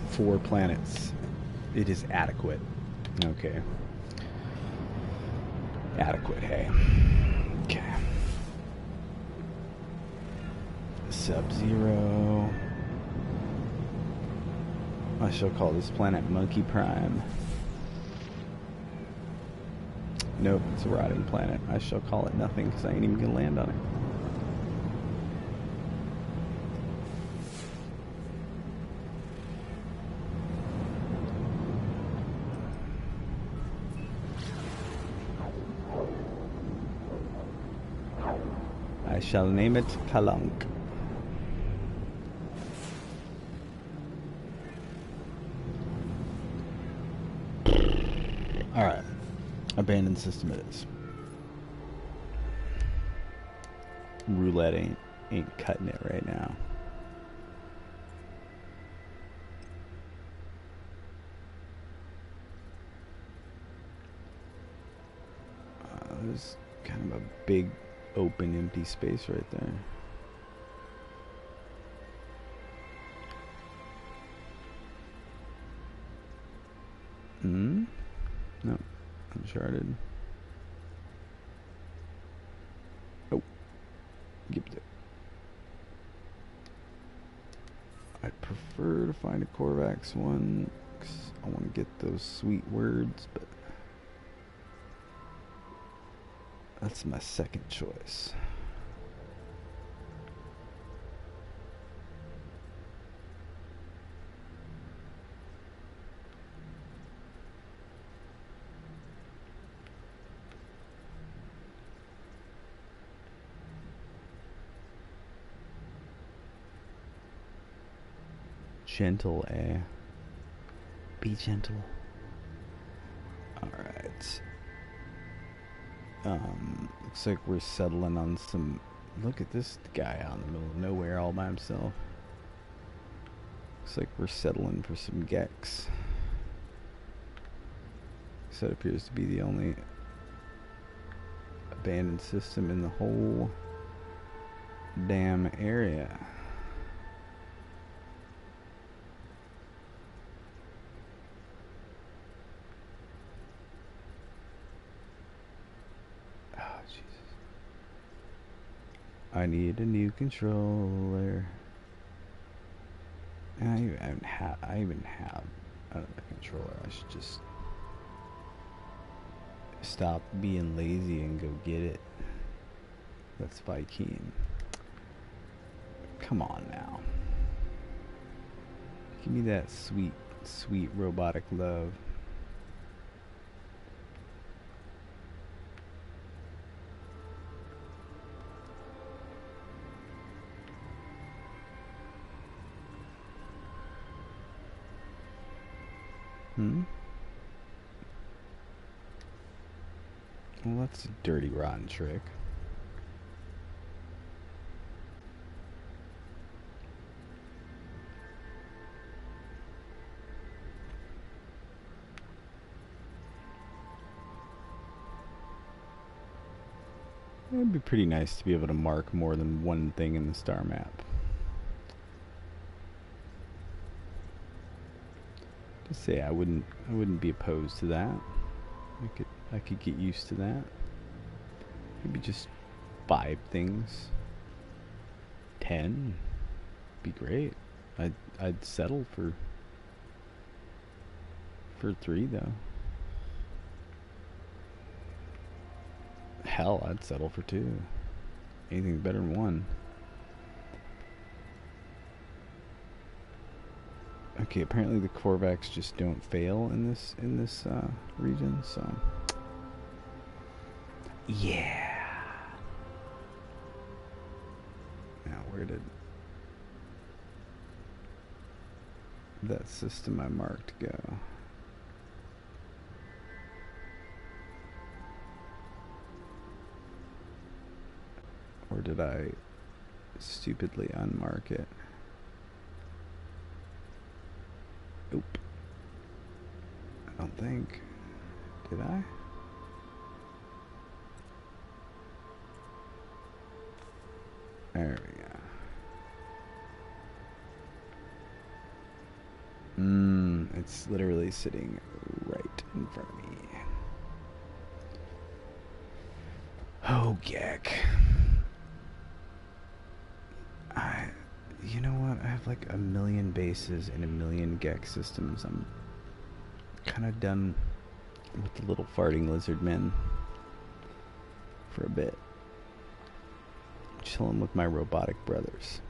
Four planets. It is adequate. Okay. Adequate, hey. Okay. Sub-Zero. I shall call this planet Monkey Prime. Nope, it's a rotting planet. I shall call it nothing because I ain't even gonna land on it. I shall name it Kalunk. Alright. Abandoned system it is. Roulette ain't cutting it right now. There's kind of a big open empty space right there. No, Uncharted. Oh, get there. I'd prefer to find a Korvax one because I want to get those sweet words, but that's my second choice. Gentle, eh? Be gentle. Alright. Looks like we're settling on some. Look at this guy out in the middle of nowhere all by himself. Looks like we're settling for some Gex. So it appears to be the only abandoned system in the whole damn area. Oh, Jesus. I need a new controller. I even have another controller. I should just stop being lazy and go get it. That's Vikeen. Come on now. Give me that sweet, sweet robotic love. Well, that's a dirty, rotten trick. It would be pretty nice to be able to mark more than one thing in the star map. Just say I wouldn't be opposed to that. I could get used to that. Maybe just 5 things. 10 be great. I'd settle for 3 though. Hell, I'd settle for 2. Anything better than 1. Okay, apparently the Korvax just don't fail in this region, so yeah. Now where did that system I marked go? Or did I stupidly unmark it? Nope. I don't think. Did I? There we go. It's literally sitting right in front of me. Oh, Gek. You know what? I have like 1 million bases and 1 million Gek systems. I'm kind of done with the little farting lizard men for a bit. Chilling with my robotic brothers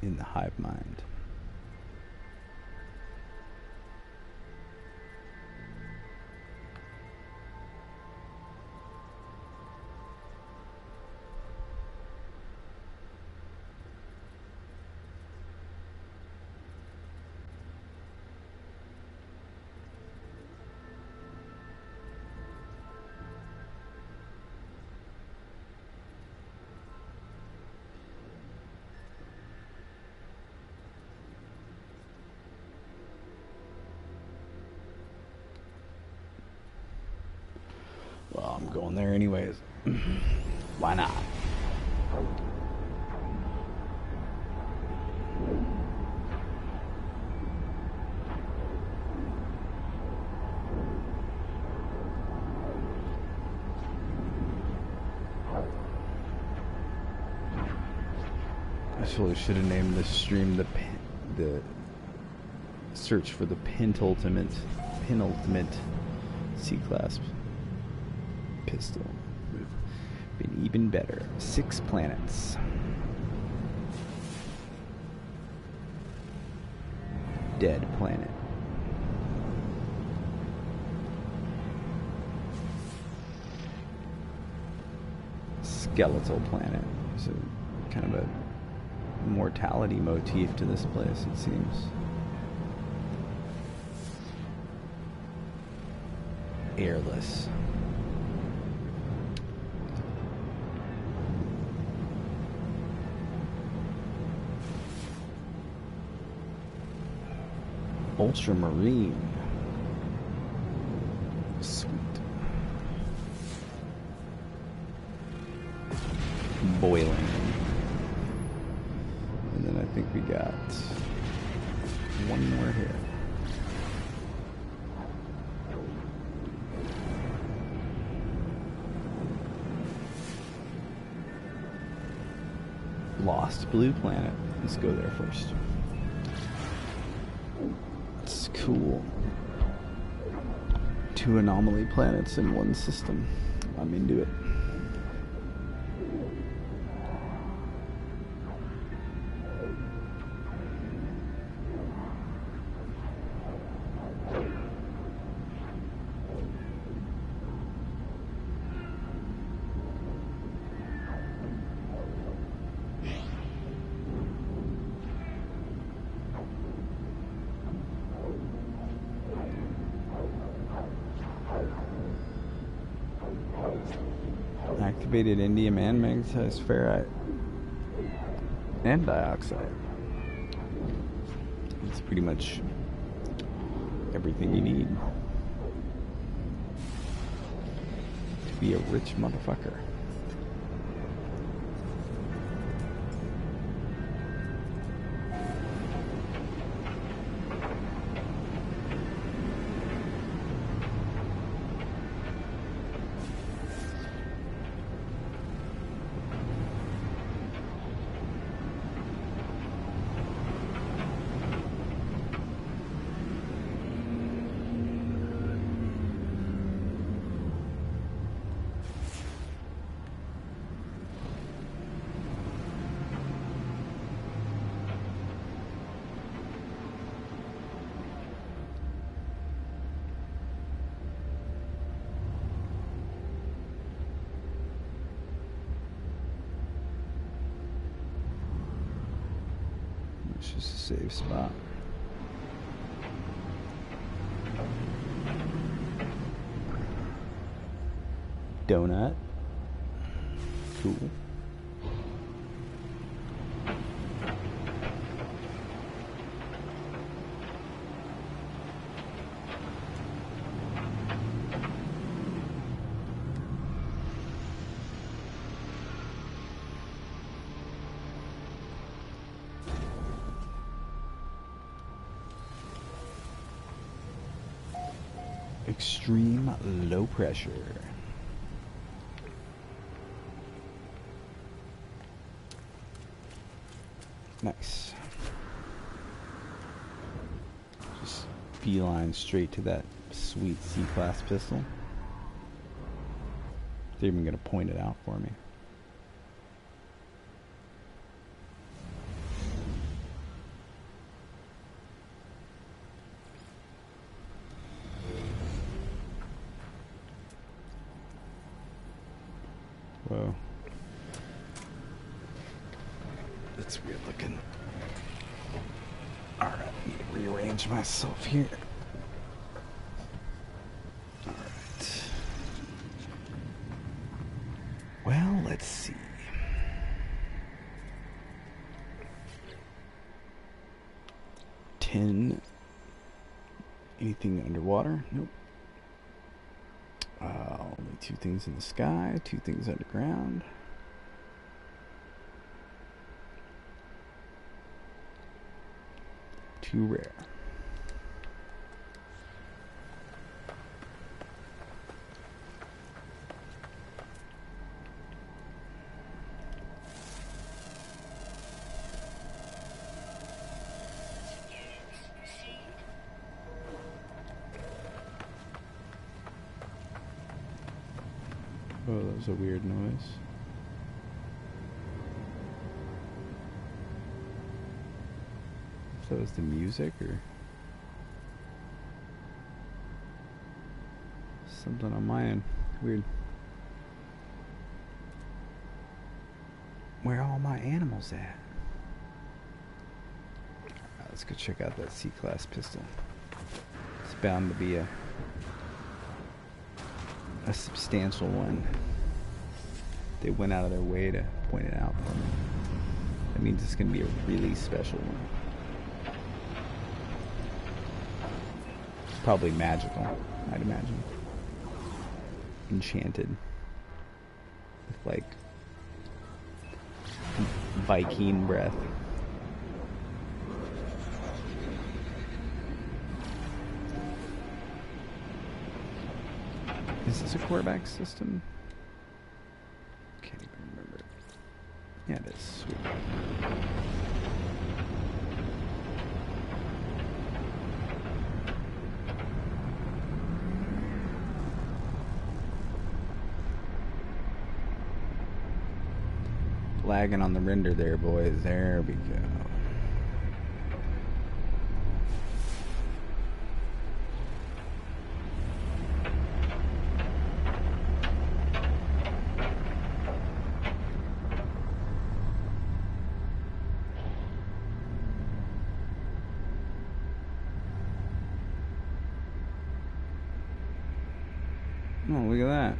in the hive mind. Well, I'm going there anyways. Why not? I should have named this stream the search for the penultimate C-class pistol. Would have been even better. 6 planets. Dead planet. Skeletal planet. So kind of a mortality motif to this place, it seems. Airless. Ultramarine. Sweet. Boiling. And then I think we got one more here. Lost Blue Planet. Let's go there first. It's cool. 2 anomaly planets in one system. I'm into it. Activated indium and magnetized ferrite and dioxide. It's pretty much everything you need to be a rich motherfucker. It's just a safe spot. Donut. Cool. Extreme low pressure. Nice. Just beeline straight to that sweet C-class pistol. They're even gonna point it out for me. Whoa. That's weird looking. Alright, I need to rearrange myself here. Alright. Well, let's see. Anything underwater? Nope. Only 2 things in the sky, 2 things underground. Too rare. Oh, that was a weird noise. So is the music or something on my end? Weird. Where are all my animals at? Alright, let's go check out that C-class pistol. It's bound to be a substantial one. They went out of their way to point it out for me. That means it's going to be a really special one. Probably magical, I'd imagine. Enchanted. With, like, Viking breath. Is this a quarterback system? Can't even remember. Yeah, it is. Sweet. Lagging on the render there, boys. There we go. Oh, look at that.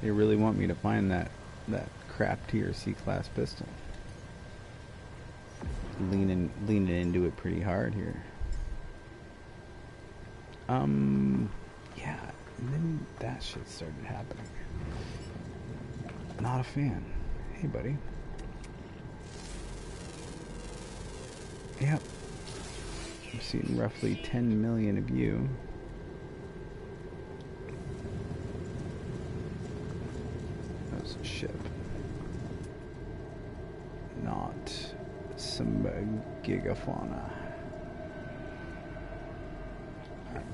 They really want me to find that crap tier C-class pistol. Leaning into it pretty hard here. Yeah, and then that shit started happening. Not a fan. Hey, buddy. Yep. I'm seeing roughly 10 million of you. That's a ship. Not some gigafauna. Alright.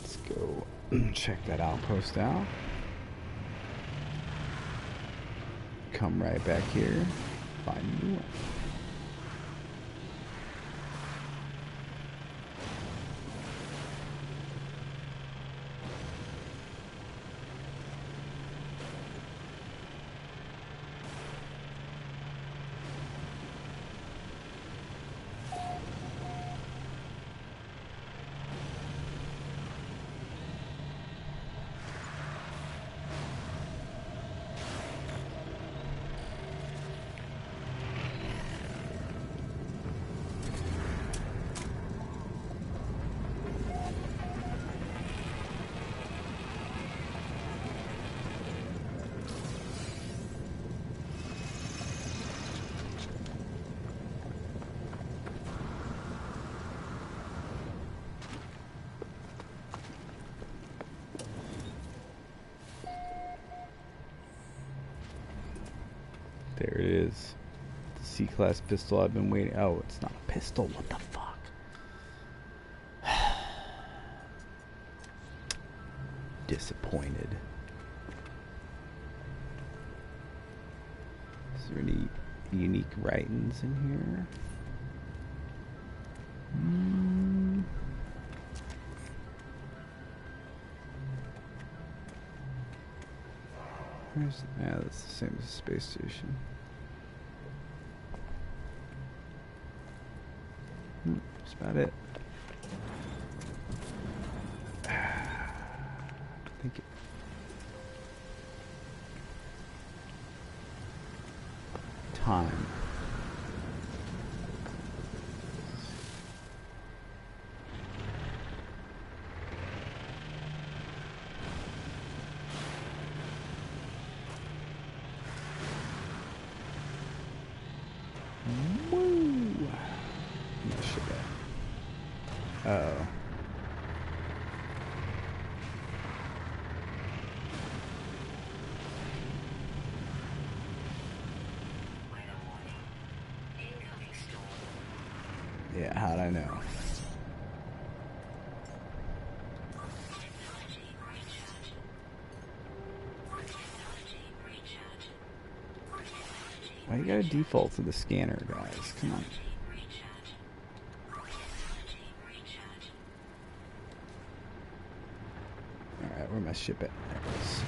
Let's go check that outpost out. Come right back here. Find a new one. There it is. The C-class pistol I've been waiting. Oh, it's not a pistol. What the fuck? Disappointed. Is there any unique writings in here? Yeah, that's the same as the space station. That's about it. Thank you. Time. Uh-oh. Yeah, how'd I know? Why you gotta default to the scanner, guys? Come on. Alright, where my ship at? There it is.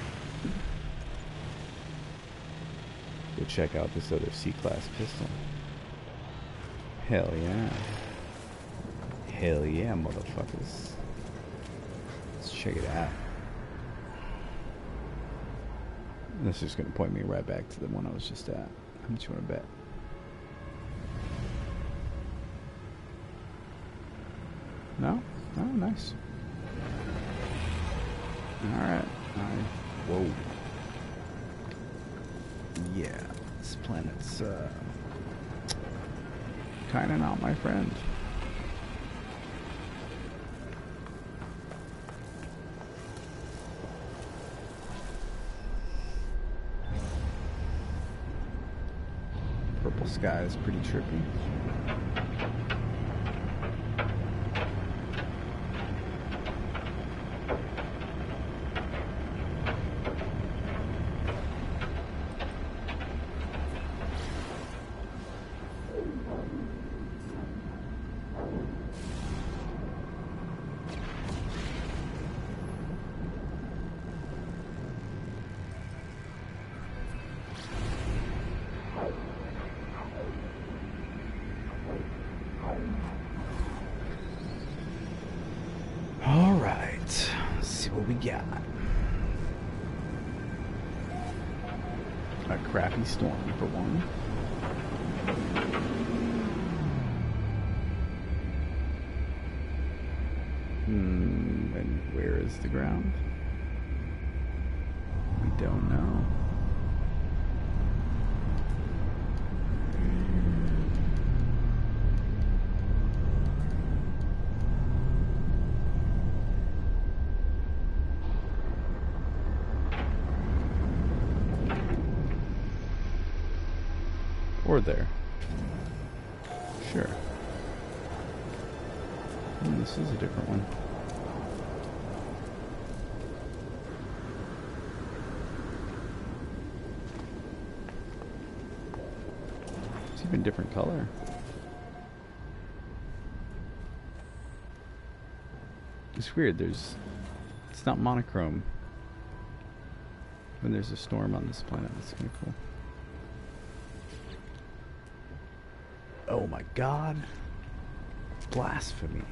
Go check out this other C-class pistol. Hell yeah. Hell yeah, motherfuckers. Let's check it out. This is going to point me right back to the one I was just at. How much you want to bet? No? Oh, nice. Alright. Whoa. Yeah, this planet's kinda not my friend. Purple sky is pretty trippy. Alright, let's see what we got. A crappy storm for one. And where is the ground? We don't know. Or there. Sure. This is a different one. It's even different color. It's weird, it's not monochrome when there's a storm on this planet. That's kind of cool. Oh my god. Blasphemy.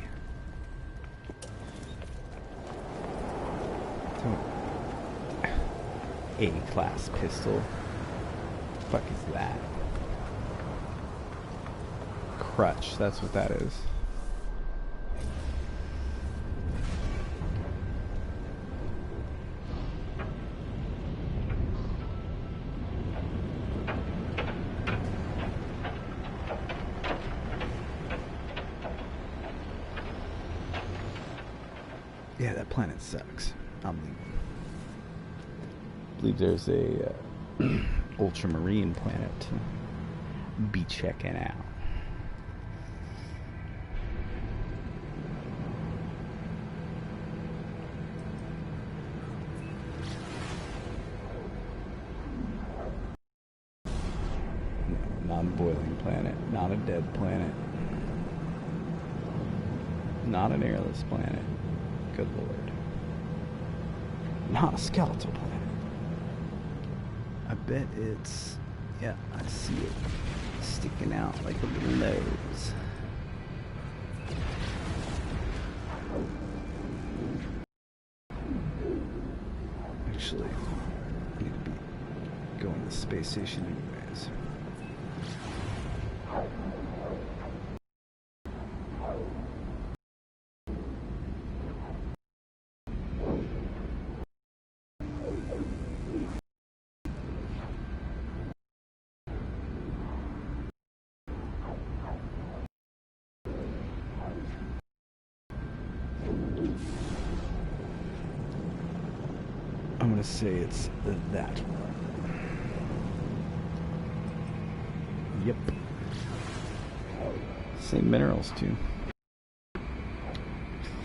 A-class pistol. The fuck is that? Crutch, that's what that is. Yeah, that planet sucks. I'm leaving. I believe there's a ultramarine planet to be checking out. No, not a boiling planet, not a dead planet, not an airless planet. Good lord. Not a skeletal planet. I bet it's... yeah, I see it sticking out like a little nose. Actually, I need to be going to the space station anyways. I'm gonna say it's that one. Yep. Same minerals too.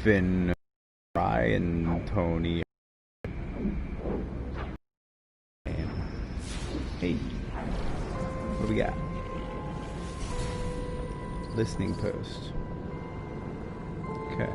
Finn, Rye, and Tony. Hey, what do we got? Listening post. Okay.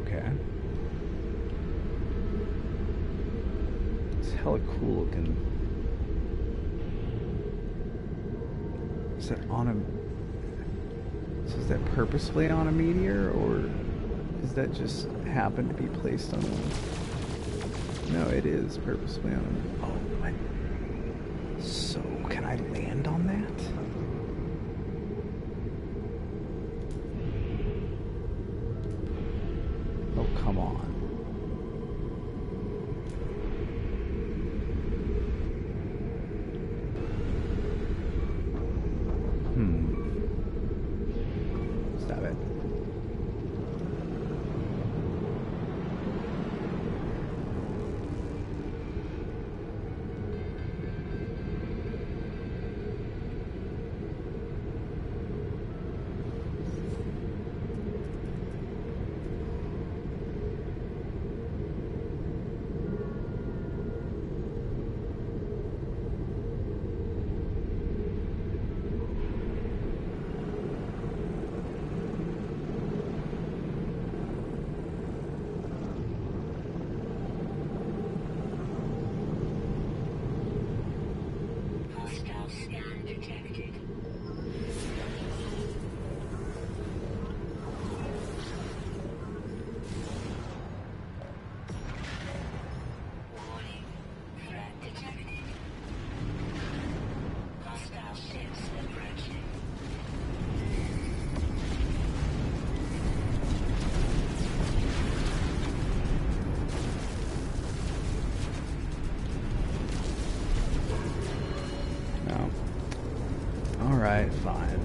Okay. It's hella cool looking. Is that on a... So is that purposefully on a meteor, or does that just happen to be placed on one? No, it is purposefully on a... Oh, what? So, can I land on that? Oh, come on. Stop it. Alright, fine.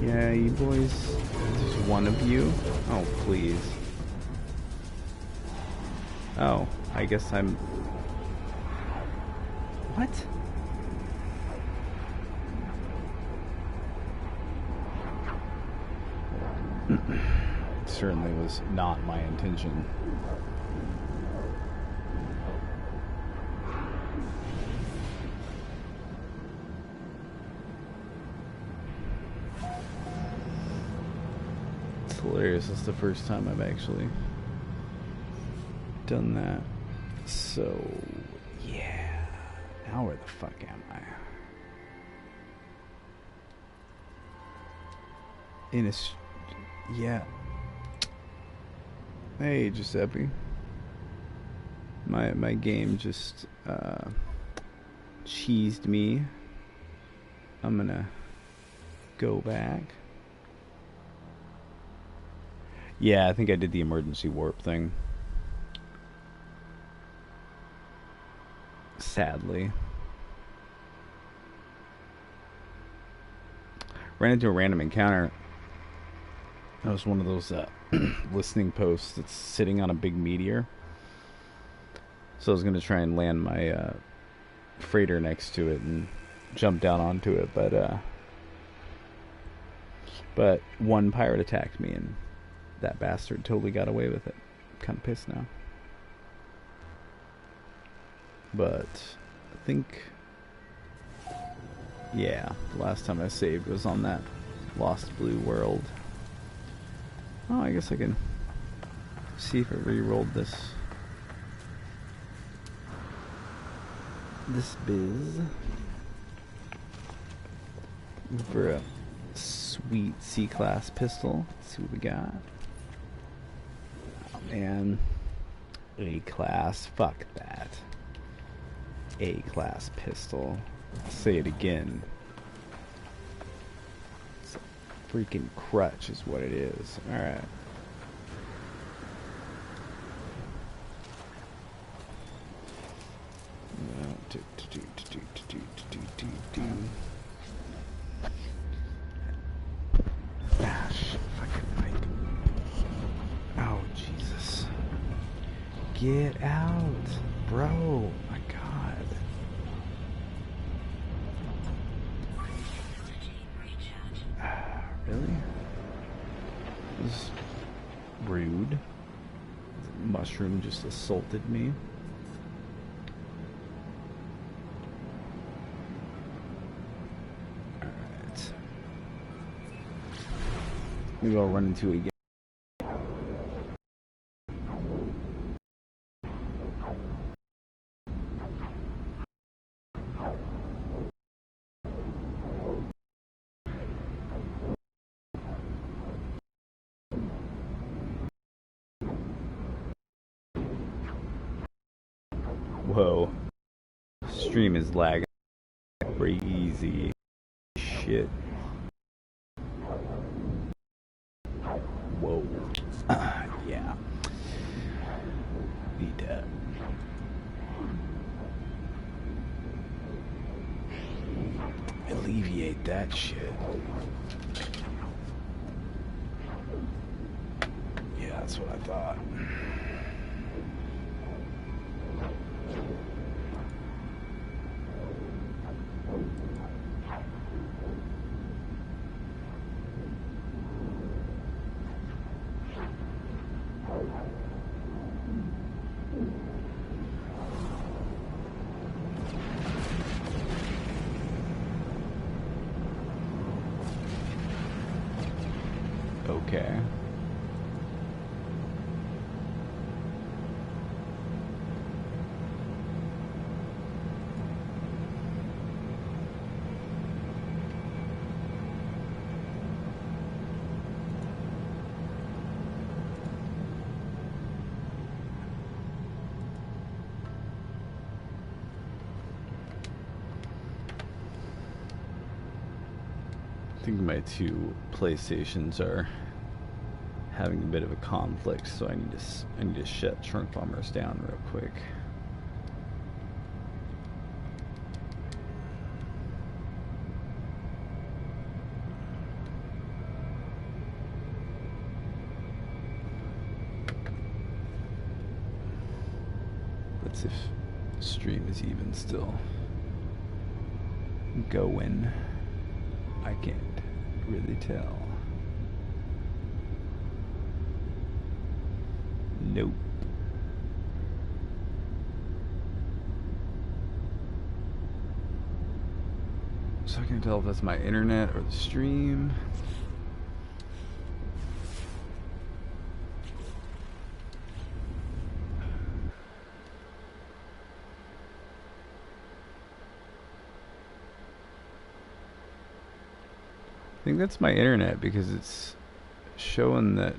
Yeah, you boys... There's one of you? Oh, please. Oh, I guess I'm... What? Certainly was not my intention. It's hilarious. It's the first time I've actually done that. So, yeah. Now where the fuck am I? In a... Yeah. Hey, Giuseppe. My game just cheesed me. I'm gonna go back. Yeah, I think I did the emergency warp thing. Sadly. Ran into a random encounter. That was one of those listening posts that's sitting on a big meteor. So I was going to try and land my freighter next to it and jump down onto it, but one pirate attacked me and that bastard totally got away with it. I'm kind of pissed now. But I think, yeah, the last time I saved was on that Lost Blue World. Oh, I guess I can see if it re-rolled this biz for a sweet C-class pistol. Let's see what we got. Oh, man. A-class. Fuck that. A-class pistol. I'll say it again. It's a freaking crutch is what it is. Alright. Ah, shit, fucking mic. Oh, Jesus. Get out, bro. My God. Really? This is rude. Mushroom just assaulted me. Maybe I'll run into it again. Whoa. Stream is lagging crazy. Shit. Whoa. Yeah. Need to alleviate that shit. Yeah, that's what I thought. Okay. I think my two PlayStations are having a bit of a conflict, so I need to shut Trunk Bombers down real quick. Let's see if the stream is even still going. I can't really tell. Nope. So I can tell if that's my internet or the stream. I think that's my internet because it's showing that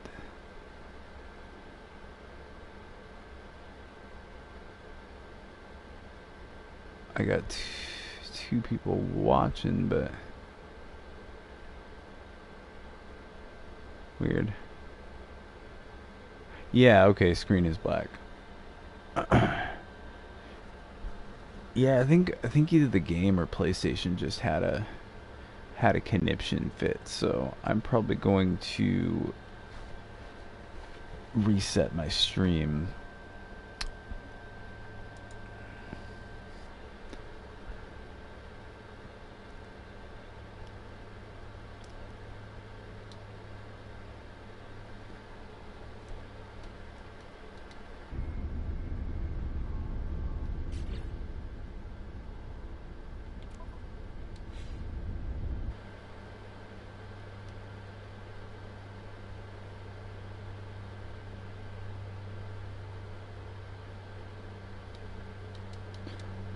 I got two people watching, but weird. Yeah, okay, screen is black. Yeah, I think either the game or PlayStation just had a conniption fit, so I'm probably going to reset my stream.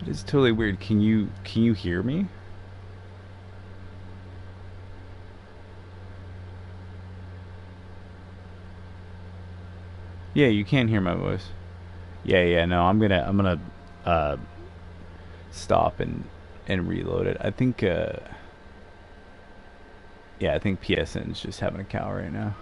It's totally weird. Can you hear me? Yeah, you can hear my voice. Yeah, no, I'm gonna stop and reload it. I think yeah, I think PSN's just having a cow right now.